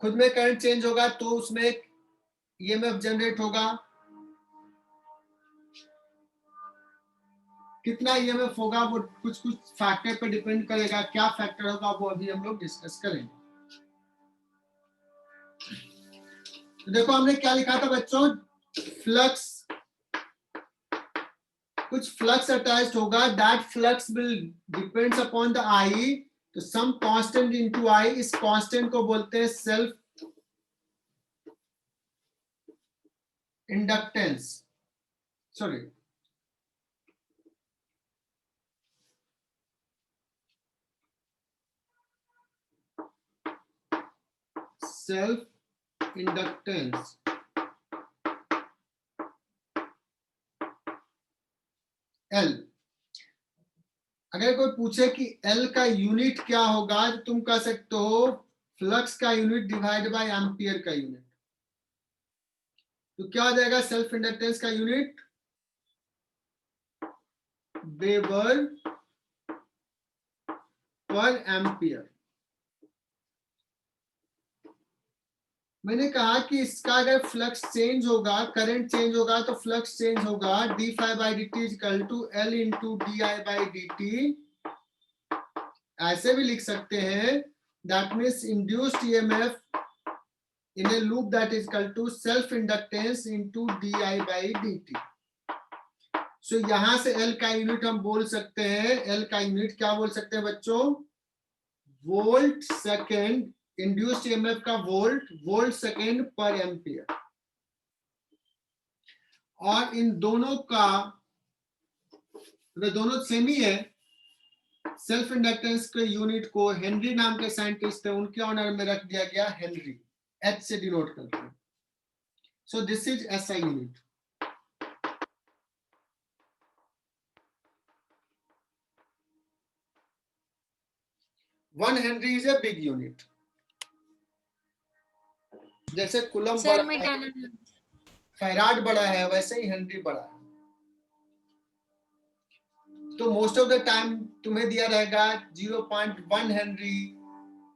खुद में करंट चेंज होगा तो उसमें ईएमएफ जनरेट होगा। कितना ईएमएफ होगा वो कुछ कुछ फैक्टर पर डिपेंड करेगा, क्या फैक्टर होगा वो अभी हम लोग डिस्कस करेंगे। तो देखो हमने क्या लिखा था बच्चों, फ्लक्स, कुछ फ्लक्स अटैच्ड होगा, that flux will depends upon the I, तो सम कांस्टेंट इनटू आई, इस कांस्टेंट को बोलते हैं self inductance, sorry self inductance. L। अगर कोई पूछे कि L का यूनिट क्या होगा, तो तुम कह सकते हो फ्लक्स का यूनिट डिवाइड बाय एम्पियर का यूनिट। तो क्या हो जाएगा सेल्फ इंडक्टेंस का यूनिट? वेबर पर एम्पियर। मैंने कहा कि इसका अगर फ्लक्स चेंज होगा, करंट चेंज होगा, तो फ्लक्स चेंज होगा d∅dt equal to L into di/dt। ऐसे भी लिख सकते हैं, that means induced EMF in a loop that is equal to self inductance into di/dt। सो यहां से L का यूनिट हम बोल सकते हैं, L का यूनिट क्या बोल सकते हैं बच्चों? वोल्ट सेकेंड, इंड्यूस्ड ईएमएफ का वोल्ट सेकेंड पर एम्पियर। और इन दोनों का दोनों सेम ही है। सेल्फ इंडक्टेंस के यूनिट को हेनरी नाम के साइंटिस्ट है, उनके ऑनर में रख दिया गया हेनरी, H से डिनोट करते हैं। So this is SI unit. One Henry is a big unit. जैसे कुलम सर बड़ा मैं है, डाला फैराड बड़ा है, वैसे ही हेनरी बड़ा है। तो मोस्ट ऑफ द टाइम तुम्हें दिया रहेगा 0.1 henry,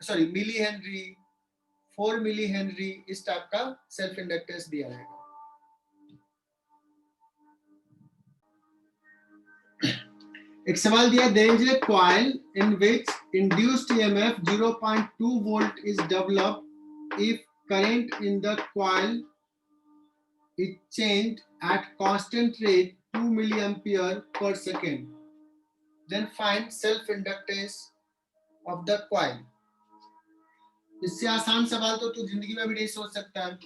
sorry milli henry, 4 milli henry, इस टाइप का सेल्फ इंडक्टेंस दिया रहेगा। एक सवाल दिया, there is a coil in which induced EMF 0.2 volt is developed if current in the coil is changed at constant rate 2 milliampere per second, then find self inductance of the coil। इससे आसान सवाल तो तू जिंदगी में भी नहीं सोच सकता है।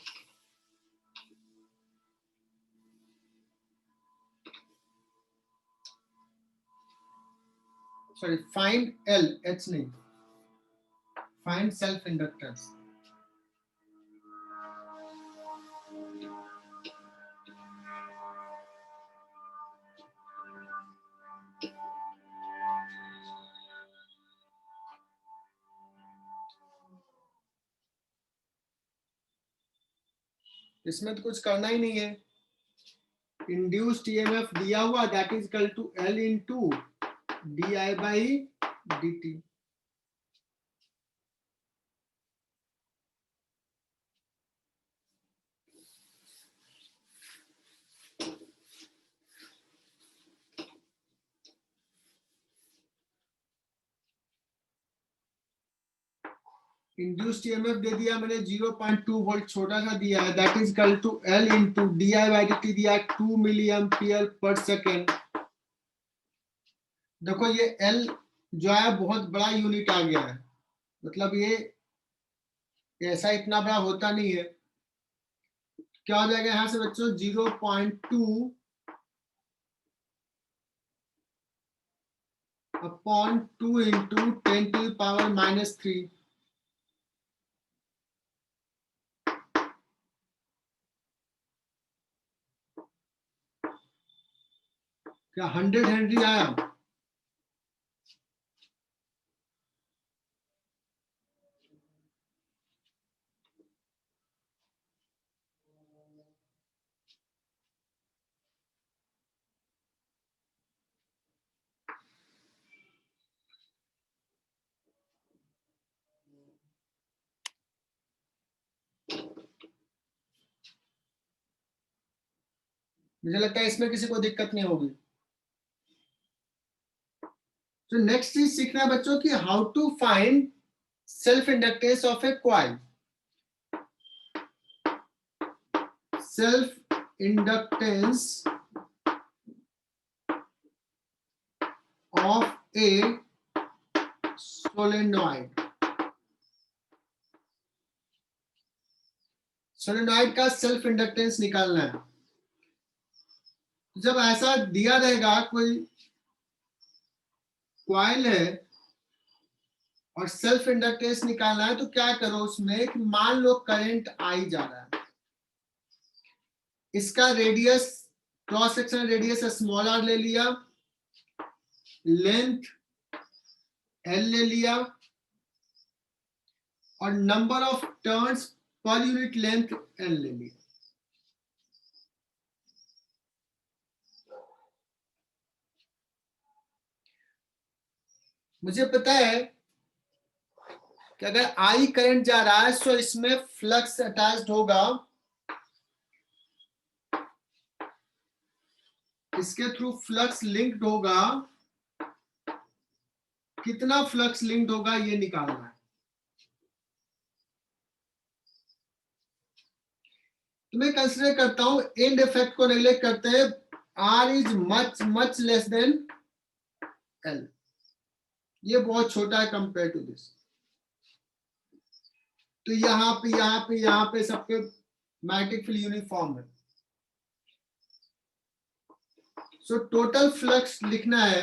सॉरी, फाइंड L, H नहीं, फाइंड सेल्फ इंडक्टेंस। इसमें तो कुछ करना ही नहीं है। इंड्यूस्ड ईएमएफ दिया हुआ, that is equal to L into di/dt। Induced EMF दे दिया मैंने 0.2 वोल्ट, छोटा सा दिया है, that is equal to L into di/dt दिया 2 मिली एम्पियर पर सेकेंड। देखो ये L जो है बहुत बड़ा यूनिट आ गया है, मतलब ये ऐसा इतना बड़ा होता नहीं है। क्या हो जाएगा यहाँ से बच्चों? 0.2 अपॉन 2 इंटू 10⁻⁻3। क्या 100 हेनरी आया? मुझे लगता है इसमें किसी को दिक्कत नहीं होगी। तो नेक्स्ट चीज सीखना है बच्चों कि how to find self inductance of a coil. Self inductance of a solenoid. Solenoid का सेल्फ इंडक्टेंस निकालना है। जब ऐसा दिया रहेगा, कोई कॉइल है और सेल्फ इंडक्टेंस निकालना है, तो क्या करो उसमें कि मान लो करंट आई जा रहा है, इसका radius, cross section radius small r ले लिया, लेंथ L ले लिया और number of turns per unit length N ले लिया। मुझे पता है कि अगर I करंट जा रहा है तो इसमें फ्लक्स अटैच्ड होगा, इसके थ्रू फ्लक्स लिंक्ड होगा। कितना फ्लक्स लिंक्ड होगा ये निकालना है। तो मैं कंसीडर करता हूं एंड इफेक्ट को नेगलेक्ट करते हैं, R is much much less then L। ये बहुत छोटा है कंपेयर टू दिस। तो यहाँ पे सबके मैग्नेटिक फील्ड यूनिफॉर्म है। सो टोटल फ्लक्स लिखना है।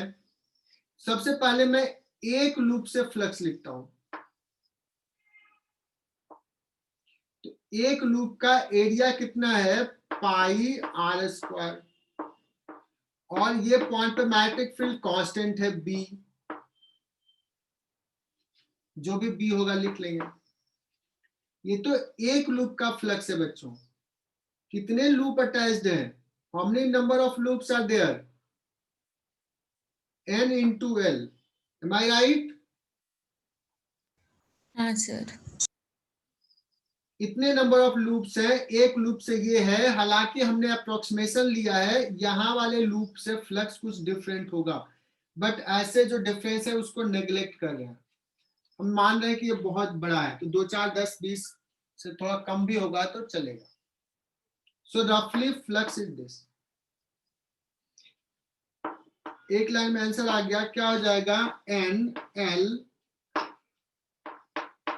सबसे पहले मैं एक लूप से फ्लक्स लिखता हूं। तो एक लूप का एरिया कितना है, पाई R स्क्वायर, और ये पॉइंट पे मैग्नेटिक फील्ड कांस्टेंट है B, जो भी B होगा लिख लेंगे। ये तो एक लूप का फ्लक्स है बच्चों। कितने लूप अटैच्ड हैं, how many number of loops are there, N into L, am I right? हाँ सर। इतने नंबर ऑफ लूप्स है, एक लूप से ये है। हालांकि हमने अप्रोक्सीमेशन लिया है, यहां वाले लूप से फ्लक्स कुछ डिफरेंट होगा, बट ऐसे जो डिफरेंस है उसको नेग्लेक्ट कर रहे हैं। हम मान रहे हैं कि ये बहुत बड़ा है, तो 2 4 10 20 से थोड़ा कम भी होगा तो चलेगा। सो रफली फ्लक्स इज दिस। एक लाइन में आंसर आ गया, क्या हो जाएगा, N L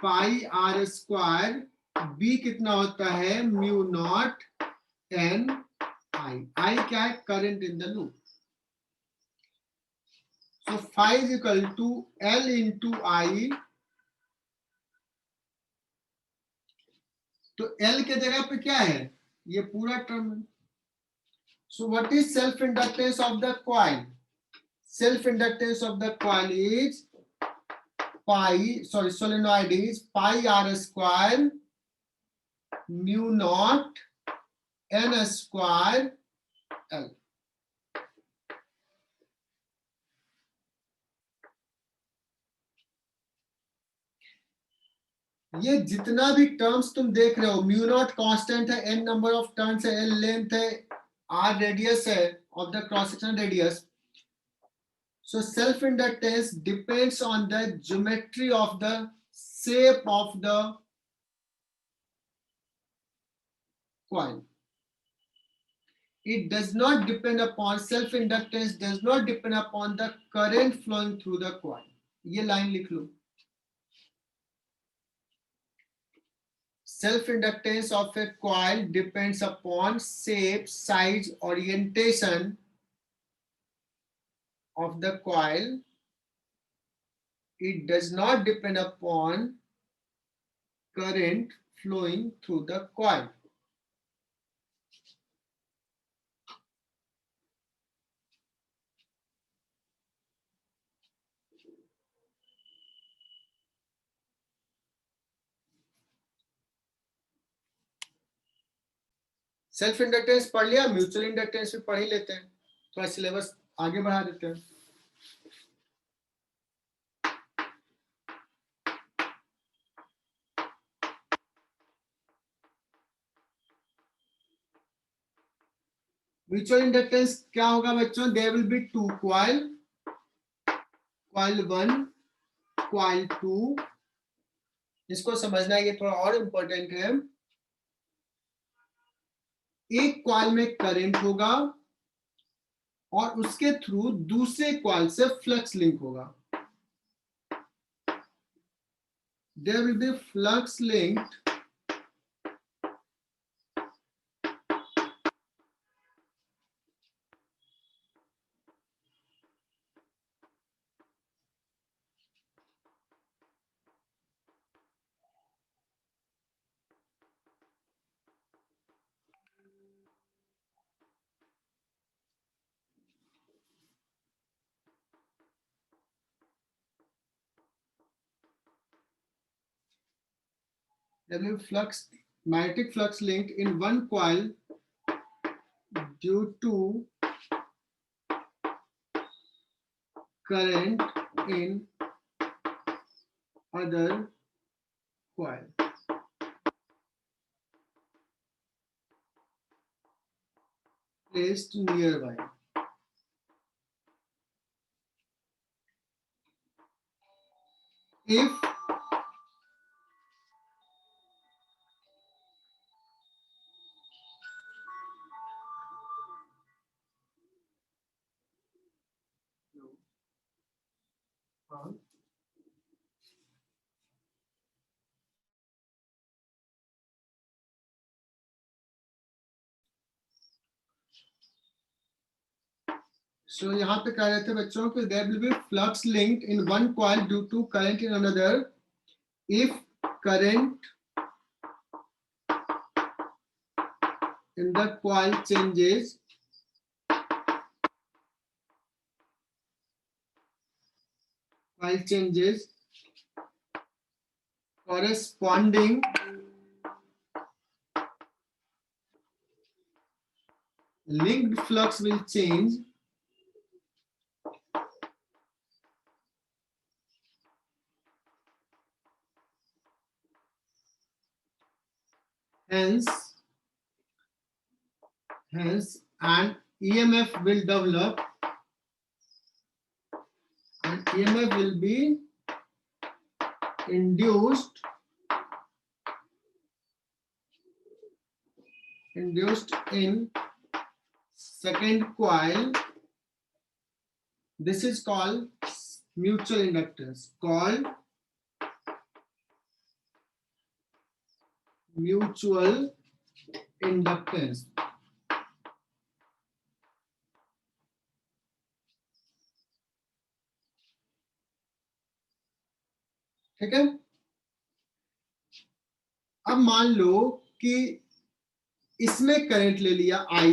पाई R स्क्वायर, B कितना होता है, म्यू नॉट N I क्या है, current in the loop. So phi is equal to L into I। तो L के जगह पे क्या है, ये पूरा term. So what is self inductance of the coil, self inductance of the coil is solenoid is pi R square mu naught N square L। ये जितना भी टर्म्स तुम देख रहे हो, म्यू नॉट कांस्टेंट है, N नंबर ऑफ टर्न्स है, L length है, R रेडियस है of the cross section radius. So self-inductance depends on the geometry of the shape of the coil. It does not depend upon, self-inductance does not depend upon the current flowing through the coil. ये line लिख लो। Self-inductance of a coil depends upon shape, size, orientation of the coil. It does not depend upon current flowing through the coil. Self inductance पढ़ लिया, mutual inductance भी पढ़ ही लेते हैं, थोड़ा syllabus आगे बढ़ा देते हैं। म्यूचुअल इंडक्टेंस क्या होगा बच्चों, there will be two coil, coil 1, coil 2। इसको समझना ये थोड़ा और इंपॉर्टेंट है। एक कॉइल में करंट होगा और उसके थ्रू दूसरे कॉइल से फ्लक्स लिंक होगा। There will be flux linked W flux, magnetic flux linked in one coil due to current in other coil. Placed nearby. If so यहाँ पे कह रहे थे बच्चों कि there will be flux linked in one coil due to current in another if current in the coil changes corresponding linked flux will change hence an EMF will develop and EMF will be induced in second coil. This is called mutual inductance, called mutual inductance. ठीक है, अब मान लो कि इसमें current ले लिया I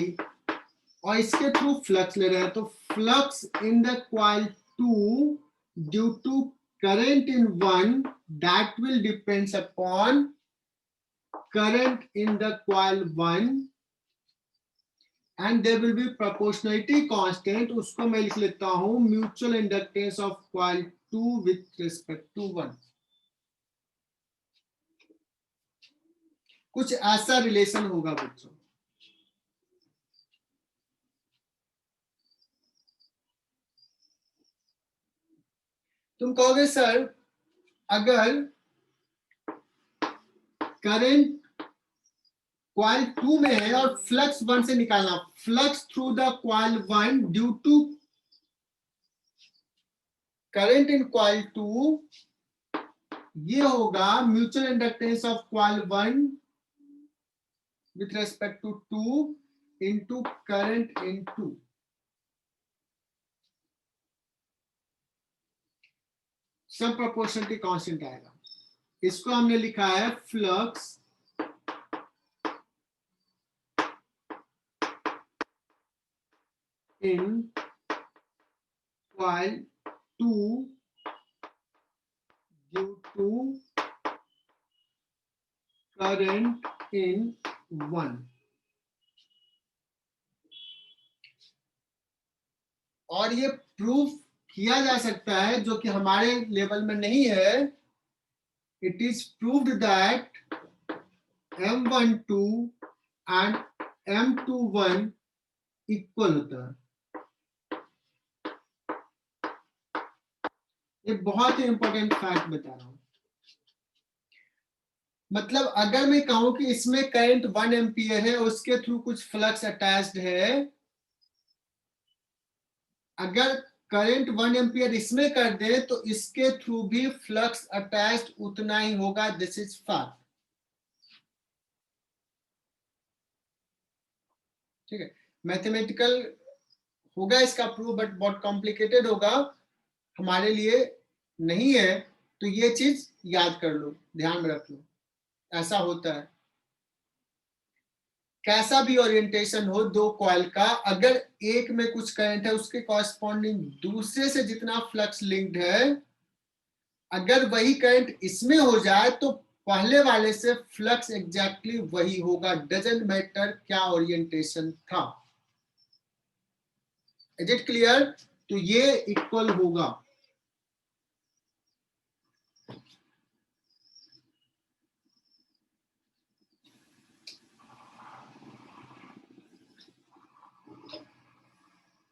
और इसके थ्रू फ्लक्स ले रहे हैं, तो flux in the coil 2 due to current in 1 that will depends upon current in the coil 1 and there will be proportionality constant, उसको मैं लिख लेता हूं mutual inductance of coil 2 with respect to 1. कुछ ऐसा रिलेशन होगा बच्चों. तुम कहोगे सर अगर करंट कॉइल 2 में है और फ्लक्स 1 से निकालना, flux through the coil 1 due to current in coil 2, ये होगा mutual inductance of coil 1 with respect to 2 into current in 2. सब प्रोपोर्शनलिटी कांस्टेंट आएगा. इसको हमने लिखा है flux in coil 2 due to current in 1. और ये प्रूफ किया जा सकता है, जो कि हमारे लेवल में नहीं है. It is proved that M12 and M21 equal होता है. ये बहुत ही इंपॉर्टेंट फैक्ट बता रहा हूं. मतलब अगर मैं कहूं कि इसमें करंट 1 एम्पियर है, उसके थ्रू कुछ फ्लक्स अटैच्ड है, अगर करंट 1 एम्पियर इसमें कर दे तो इसके थ्रू भी फ्लक्स अटैच्ड उतना ही होगा. This is fact. ठीक है, मैथमेटिकल होगा इसका प्रूफ, बट बहुत कॉम्प्लिकेटेड होगा, हमारे लिए नहीं है. तो ये चीज याद कर लो, ध्यान में रख लो, ऐसा होता है. कैसा भी ओरिएंटेशन हो दो कॉइल का, अगर एक में कुछ करंट है उसके कॉरस्पॉन्डिंग दूसरे से जितना फ्लक्स लिंक्ड है, अगर वही करंट इसमें हो जाए तो पहले वाले से फ्लक्स एग्जैक्टली वही होगा, डजंट मैटर क्या ओरिएंटेशन था। Is it clear? तो ये इक्वल होगा,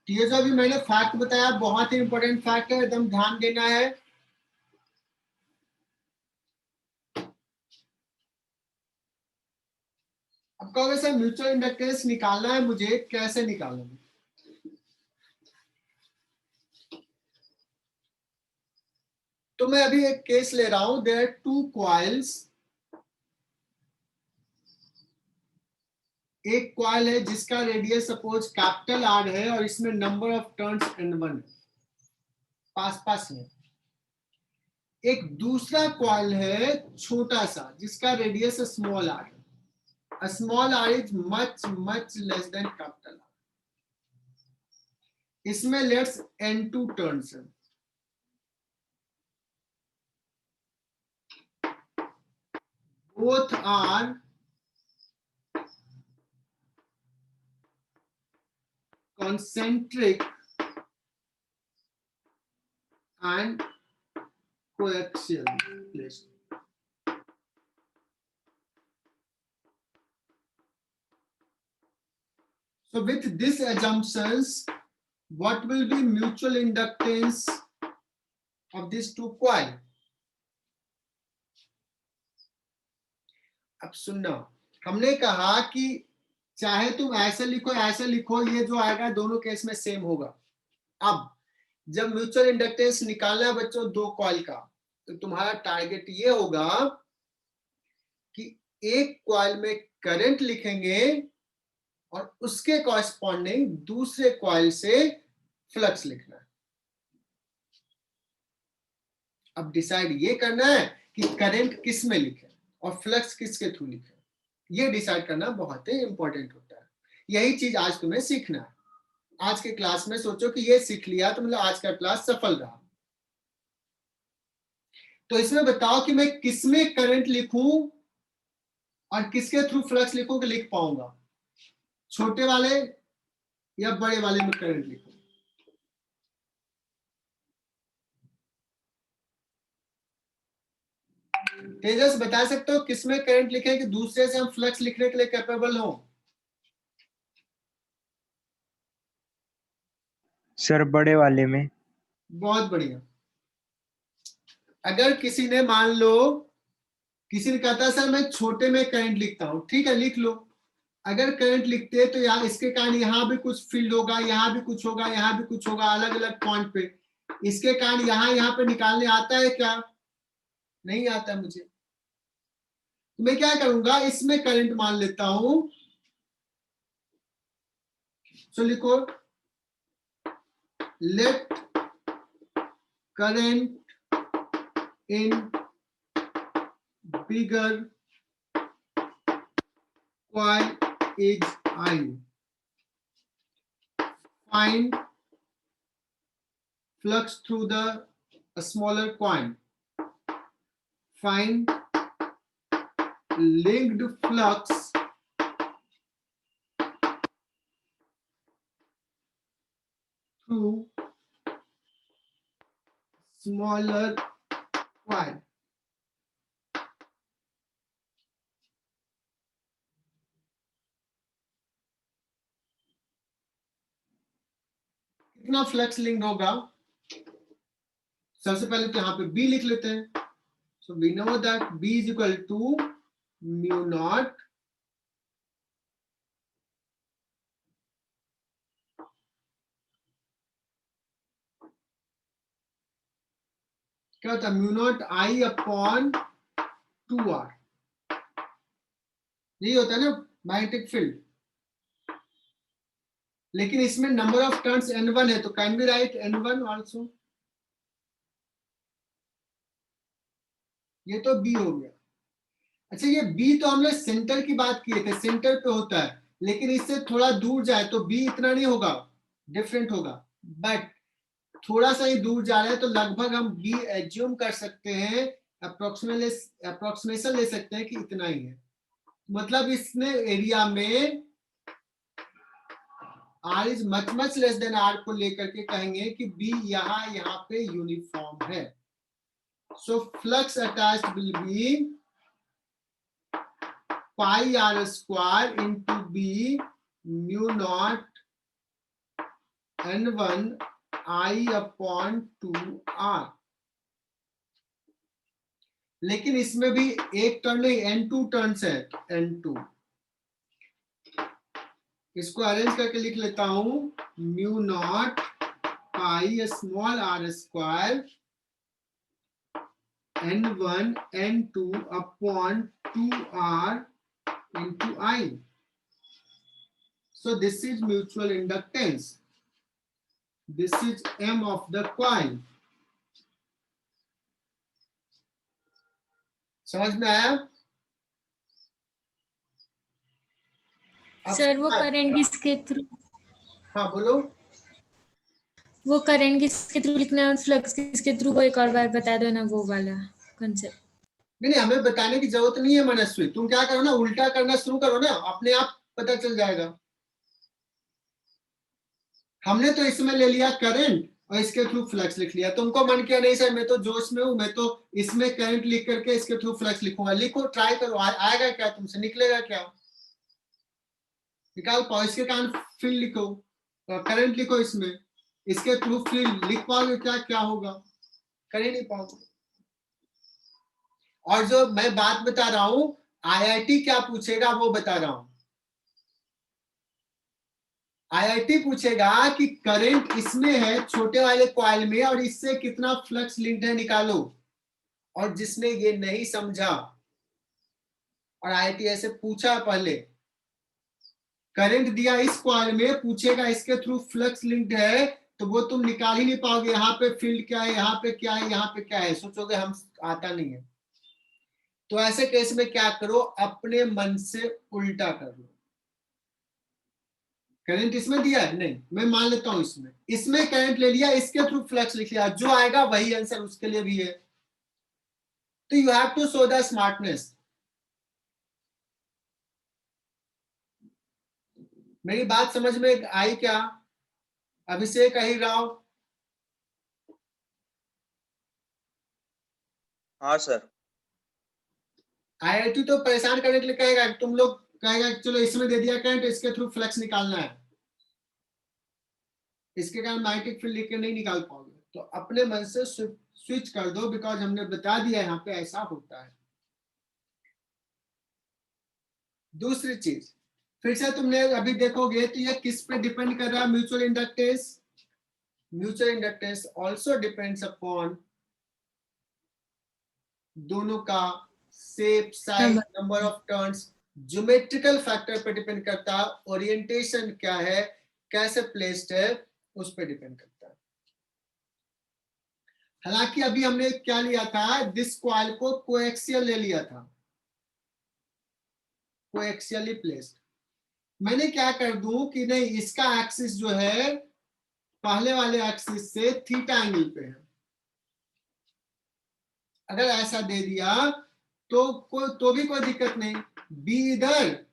ये जो अभी मैंने फैक्ट बताया बहुत ही इंपॉर्टेंट फैक्ट है, एकदम ध्यान देना है। अब कहोगे सर म्यूचुअल इंडक्टेंस निकालना है मुझे, कैसे निकालूंगा? तो मैं अभी एक केस ले रहा हूं, देयर आर टू कॉइल्स। एक कॉइल है जिसका रेडियस सपोज कैपिटल आर है और इसमें नंबर ऑफ टर्न्स N1 है, पास पास में। एक दूसरा कॉइल है छोटा सा जिसका रेडियस स्मॉल आर है, small R is much much less than capital R. इसमें लेट्स N2 टर्न्स है। Both are concentric and coaxial relation. So with these assumptions, what will be mutual inductance of these two coil? अब सुनना, हमने कहा कि चाहे तुम ऐसे लिखो, ये जो आएगा दोनों केस में सेम होगा। अब जब म्यूचुअल इंडक्टेंस निकालना है बच्चों दो कॉइल का, तो तुम्हारा टारगेट ये होगा कि एक कॉइल में करंट लिखेंगे और उसके कॉरेस्पॉन्डिंग दूसरे कॉइल से फ्लक्स लिखना है। अब डिसाइड ये करना है कि करंट किस में लिखे और फ्लक्स किसके थ्रू लिखे, ये डिसाइड करना बहुत ही इंपॉर्टेंट होता है। यही चीज आज तुम्हें सीखना है। आज के क्लास में सोचो कि ये सीख लिया तो मतलब आज का क्लास सफल रहा। तो इसमें बताओ कि मैं किसमें करंट लिखूं और किसके थ्रू फ्लक्स लिखूं कि लिख पाऊंगा, छोटे वाले या बड़े वाले में करंट लिखूं? तेजस बता सकते हो किसमें करंट लिखें कि दूसरे से हम फ्लक्स लिखने के लिए कैपेबल हो? सर बड़े वाले में। बहुत बढ़िया। अगर किसी ने मान लो किसी ने कहता सर मैं छोटे में करंट लिखता हूं, ठीक है लिख लो। अगर करंट लिखते तो यार इसके कारण यहाँ भी कुछ फील्ड होगा, यहाँ भी कुछ होगा, यहाँ भी कुछ होगा, अलग अलग पॉइंट पे। इसके कारण यहाँ पे निकालने आता है क्या? नहीं आता मुझे। तो मैं क्या करूंगा, इसमें करंट मान लेता हूं। तो लिखो let current in bigger coil is I. Find flux through the smaller coil. Find linked flux through smaller coil. कितना फ्लक्स लिंक्ड होगा? सबसे पहले तो यहाँ पे B लिख लेते हैं। So we know that B is equal to mu naught क्या होता है, mu naught I upon 2R। यही होता है ना मैग्नेटिक फील्ड। लेकिन इसमें नंबर ऑफ टर्न्स N1 है, तो can be right N1 also. ये तो B हो गया। अच्छा ये B तो हमने सेंटर की बात किए थे, सेंटर पे होता है, लेकिन इससे थोड़ा दूर जाए तो B इतना नहीं होगा, डिफरेंट होगा। बट थोड़ा सा ही दूर जा रहा है तो लगभग हम B एज्यूम कर सकते हैं अप्रोक्सीमेशन ले सकते हैं कि इतना ही है। मतलब इसने एरिया में R is much less then R को लेकर के कहेंगे कि B यहाँ पे यूनिफॉर्म है। So flux attached will be pi R square into B mu naught N1 I upon 2R। लेकिन इसमें भी एक टर्न नहीं, N2 टर्न्स है, N2। इसको अरेंज करके लिख लेता हूं, mu naught pi small R square N1 N2 upon 2R into I. So this is mutual inductance. This is M of the coil. समझ में आया? सर वो करंट किसके थ्रू, हाँ बोलो। वो करंट किसके थ्रू लिखना है और फ्लक्स किसके थ्रू, वो एक और बार बता दो ना वो वाला कंसेप्ट। नहीं हमें बताने की जरूरत नहीं है मनस्वी, तुम क्या करो ना, उल्टा करना शुरू करो ना, अपने आप पता चल जाएगा। हमने तो इसमें ले लिया करंट और इसके थ्रू फ्लक्स लिख लिया। तुमको मन किया नहीं सर मैं तो जोश में हूं, मैं तो इसमें करंट लिख करके इसके थ्रू फ्लक्स लिखूंगा। लिखो, ट्राई करो, आएगा क्या तुमसे, निकलेगा क्या, निकाल पाओ। इसके कारण फील्ड लिखो, करंट लिखो, इसमें इसके थ्रू फील्ड लिख पाओगे क्या, क्या होगा, कर ही नहीं पाओगे। और जो मैं बात बता रहा हूं, आईआईटी क्या पूछेगा वो बता रहा हूं। आईआईटी पूछेगा कि करंट इसमें है छोटे वाले कॉइल में और इससे कितना फ्लक्स लिंक्ड है निकालो। और जिसने ये नहीं समझा, और आईआईटी ऐसे पूछा, पहले करंट दिया इस कॉइल में, पूछेगा इसके थ्रू फ्लक्स लिंक्ड है, तो वो तुम निकाल ही नहीं पाओगे। यहाँ पे फील्ड क्या है, यहाँ पे क्या है, यहाँ पे क्या है, सोचोगे हम आता नहीं है। तो ऐसे केस में क्या करो, अपने मन से उल्टा कर लो। करंट इसमें दिया है, नहीं मैं मान लेता हूं इसमें करंट ले लिया, इसके थ्रू फ्लक्स लिख लिया, जो आएगा वही आंसर उसके लिए भी है। तो you have to show the smartness. मेरी बात समझ में आई क्या अभिषेक अहिराव? हाँ सर। आईआईटी तो परेशान करने के लिए कहेगा, तुम लोग कहेगा चलो इसमें दे दिया करंट, इसके थ्रू फ्लक्स निकालना है, इसके कारण मैग्नेटिक फील्ड लिख के नहीं निकाल पाओगे। तो अपने मन से स्विच कर दो, बिकॉज हमने बता दिया यहाँ पे ऐसा होता है। दूसरी चीज फिर से तुमने अभी देखोगे तो ये किस पे डिपेंड कर रहा है, mutual inductance. Mutual inductance also depends upon दोनों का shape, size, number of turns, geometrical factor पे डिपेंड करता है, ओरिएंटेशन क्या है, कैसे प्लेस्ड है, उस पर डिपेंड करता है। हालांकि अभी हमने क्या लिया था, दिस कॉइल को कोएक्सियल ले लिया था, कोएक्सियली प्लेस्ड। मैंने क्या कर दूं कि नहीं, इसका एक्सिस जो है पहले वाले एक्सिस से थीटा एंगल पे है। अगर ऐसा दे दिया तो भी कोई दिक्कत नहीं, बी इधर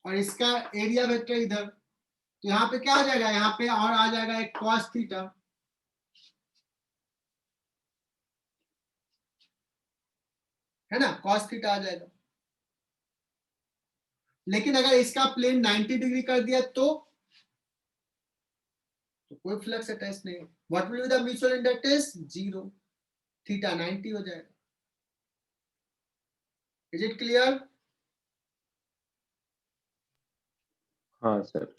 और इसका एरिया वेक्टर इधर, तो यहाँ पे क्या आ जाएगा, यहाँ पे और आ जाएगा एक cos थीटा, है ना, cos थीटा आ जाएगा। लेकिन अगर इसका प्लेन 90 डिग्री कर दिया तो कोई फ्लक्स अटैच नहीं। What will be the mutual inductance, 0, theta 90 हो जाएगा। Is it clear? हाँ सर।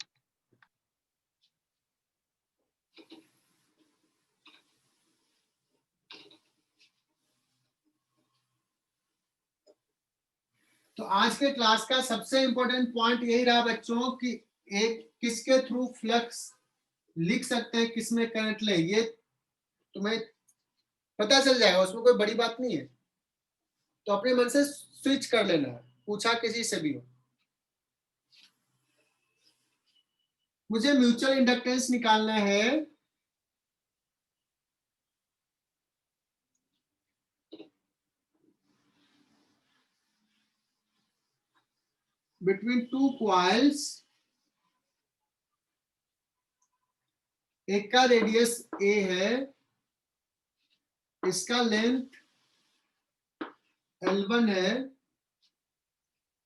तो आज के क्लास का सबसे इंपॉर्टेंट पॉइंट यही रहा बच्चों कि एक किसके थ्रू फ्लक्स लिख सकते हैं, किसमें करंट ले, ये तुम्हें पता चल जाएगा, उसमें कोई बड़ी बात नहीं है। तो अपने मन से स्विच कर लेना है, पूछा किसी से भी हो। मुझे म्यूचुअल इंडक्टेंस निकालना है, between two coils, एक का रेडियस a है, इसका लेंथ L1 है,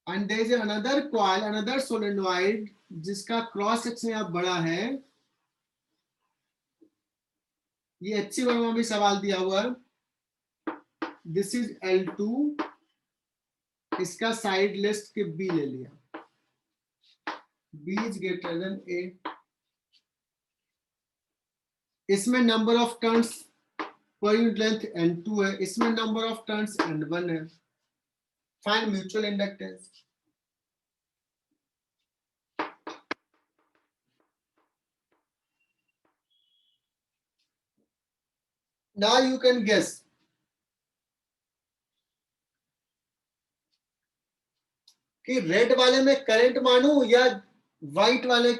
and there is another coil, another solenoid जिसका क्रॉस सेक्शन यहाँ बड़ा है। ये अच्छी वर्मा भी सवाल दिया हुआ है। दिस इज L2, इसका साइड लिस्ट के B ले लिया, B is greater than A। इसमें number of turns per unit length N2 है, इसमें नंबर ऑफ टर्न्स N1 है। Find mutual inductance. Now you can guess कि रेड वाले में करंट मानूं या व्हाइट वाले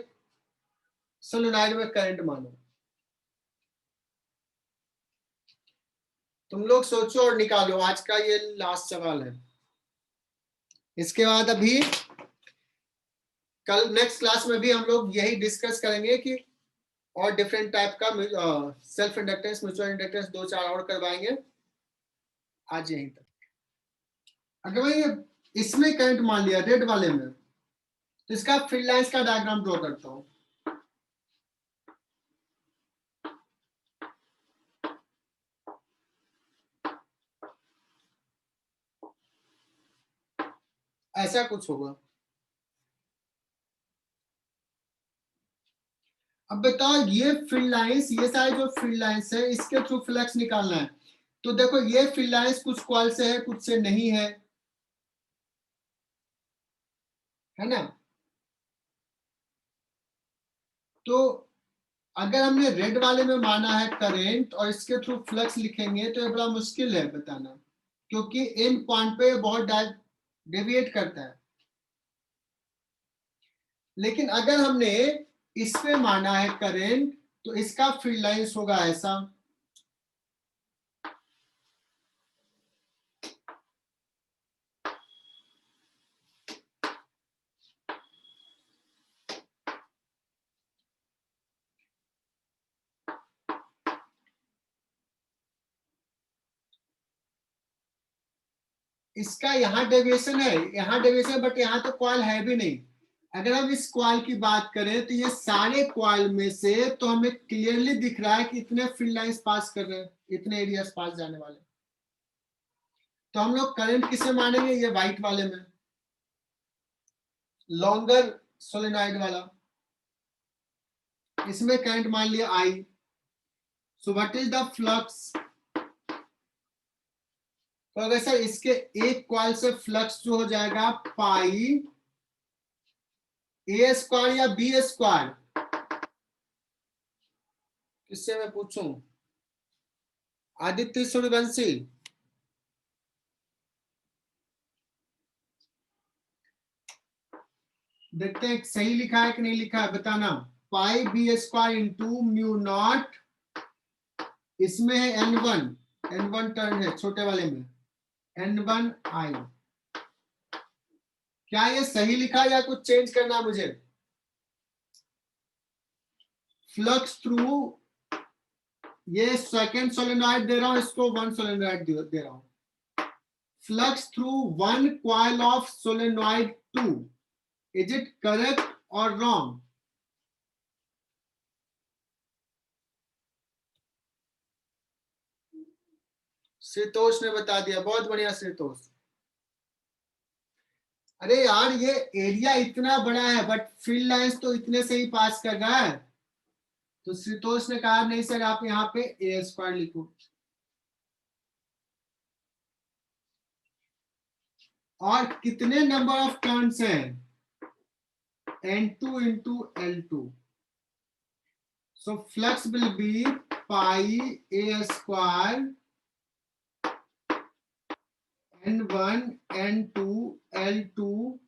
सोलेनॉइड में करंट मानूं। तुम लोग सोचो और निकालो। आज का ये लास्ट सवाल है। इसके बाद अभी कल नेक्स्ट क्लास में भी हम लोग यही डिस्कस करेंगे कि और डिफरेंट टाइप का सेल्फ इंडक्टेंस, म्यूचुअल इंडक्टेंस 2-4 और करवाएंगे। आज यहीं तक। अगर मैं इसमें करंट मान लिया रेड वाले में, तो इसका फील्ड लाइंस का डायग्राम ड्रॉ करता हूं। ऐसा कुछ होगा। अब बताओ ये फील्ड लाइंस, ये सारे जो फील्ड लाइंस है, इसके थ्रू फ्लक्स निकालना है। तो देखो ये फील्ड लाइंस कुछ कॉइल से है, कुछ से नहीं है ना। तो अगर हमने रेड वाले में माना है करंट और इसके थ्रू फ्लक्स लिखेंगे तो ये बड़ा मुश्किल है बताना, क्योंकि इन पॉइंट पे बहुत डेविएट करता है। लेकिन अगर हमने इस पे माना है करंट तो इसका फील्ड लाइंस होगा ऐसा। इसका यहाँ डेविएशन है, यहाँ डेविएशन, बट यहाँ तो कॉइल है भी नहीं। अगर हम इस कॉइल की बात करें तो ये सारे कॉइल में से तो हमें क्लियरली दिख रहा है कि इतने फील्ड लाइंस पास कर रहे हैं, इतने एरियाज पास जाने वाले। तो हम लोग करंट किसे मानेंगे? ये व्हाइट वाले में, लॉन्गर सोलेनॉइड वाला। इसमें करंट मान लिया I। So what is the flux? तो अगर सर इसके एक कॉइल से फ्लक्स जो हो जाएगा पाई A स्क्वायर या B स्क्वायर, किससे मैं पूछूं? आदित्य सूर्यवंशी। देखते हैं सही लिखा है कि नहीं लिखा है, बताना। पाई B square into mu naught, इसमें है N1 टर्न है छोटे वाले में, N1 I। क्या ये सही लिखा या कुछ चेंज करना है मुझे? फ्लक्स थ्रू, ये सेकंड सोलेनॉइड दे रहा हूं, इसको 1 सोलेनॉइड दे रहा हूं। Flux through 1 coil of solenoid 2, is it correct और रॉन्ग? श्रीतोष ने बता दिया, बहुत बढ़िया श्रीतोष। अरे यार ये एरिया इतना बड़ा है बट फील्ड लाइंस तो इतने से ही पास कर रहा है। तो श्रीतोष ने कहा नहीं सर आप यहाँ पे A स्क्वायर लिखो। और कितने नंबर ऑफ टर्न्स हैं? N2 into L2। So flux will be pi A square N1 N2 L2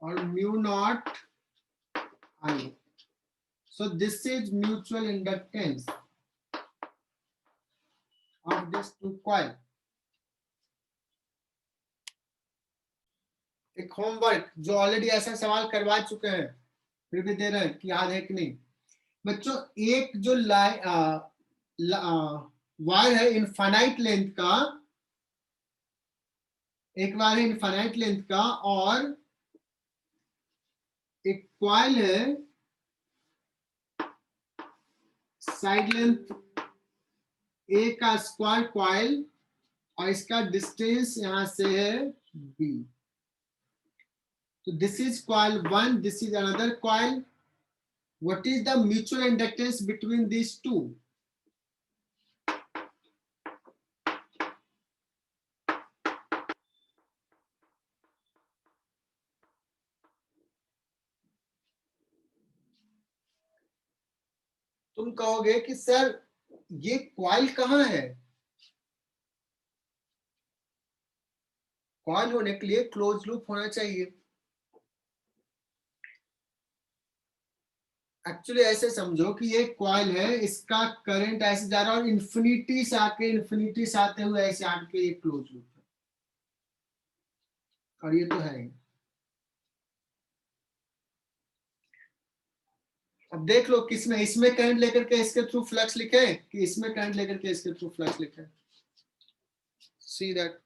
or mu naught I. So this is mutual inductance of these two coils. एक homework जो already ऐसा सवाल करवा चुके हैं फिर भी दे रहे हैं कि याद है कि नहीं बच्चों। एक जो वायर है इनफाइनाइट लेंथ का, एक वायर है इनफाइनाइट लेंथ का और एक कॉइल है साइड लेंथ ए का स्क्वायर कॉइल और इसका डिस्टेंस यहां से है b। तो this is coil 1, this is another coil. What is the mutual inductance between these two? तुम कहोगे कि सर ये कॉइल कहाँ है? कॉइल होने के लिए क्लोज लूप होना चाहिए। एक्चुअली ऐसे समझो कि ये कॉइल है, इसका करंट ऐसे जा रहा है और इन्फिनिटी से आके इन्फिनिटी से आते हुए ऐसे आके ये क्लोज लूप है और ये तो है ही। अब देख लो किसमें, इसमें करंट लेकर के इसके थ्रू फ्लक्स लिखे कि इसमें करंट लेकर के इसके थ्रू फ्लक्स लिखे। See that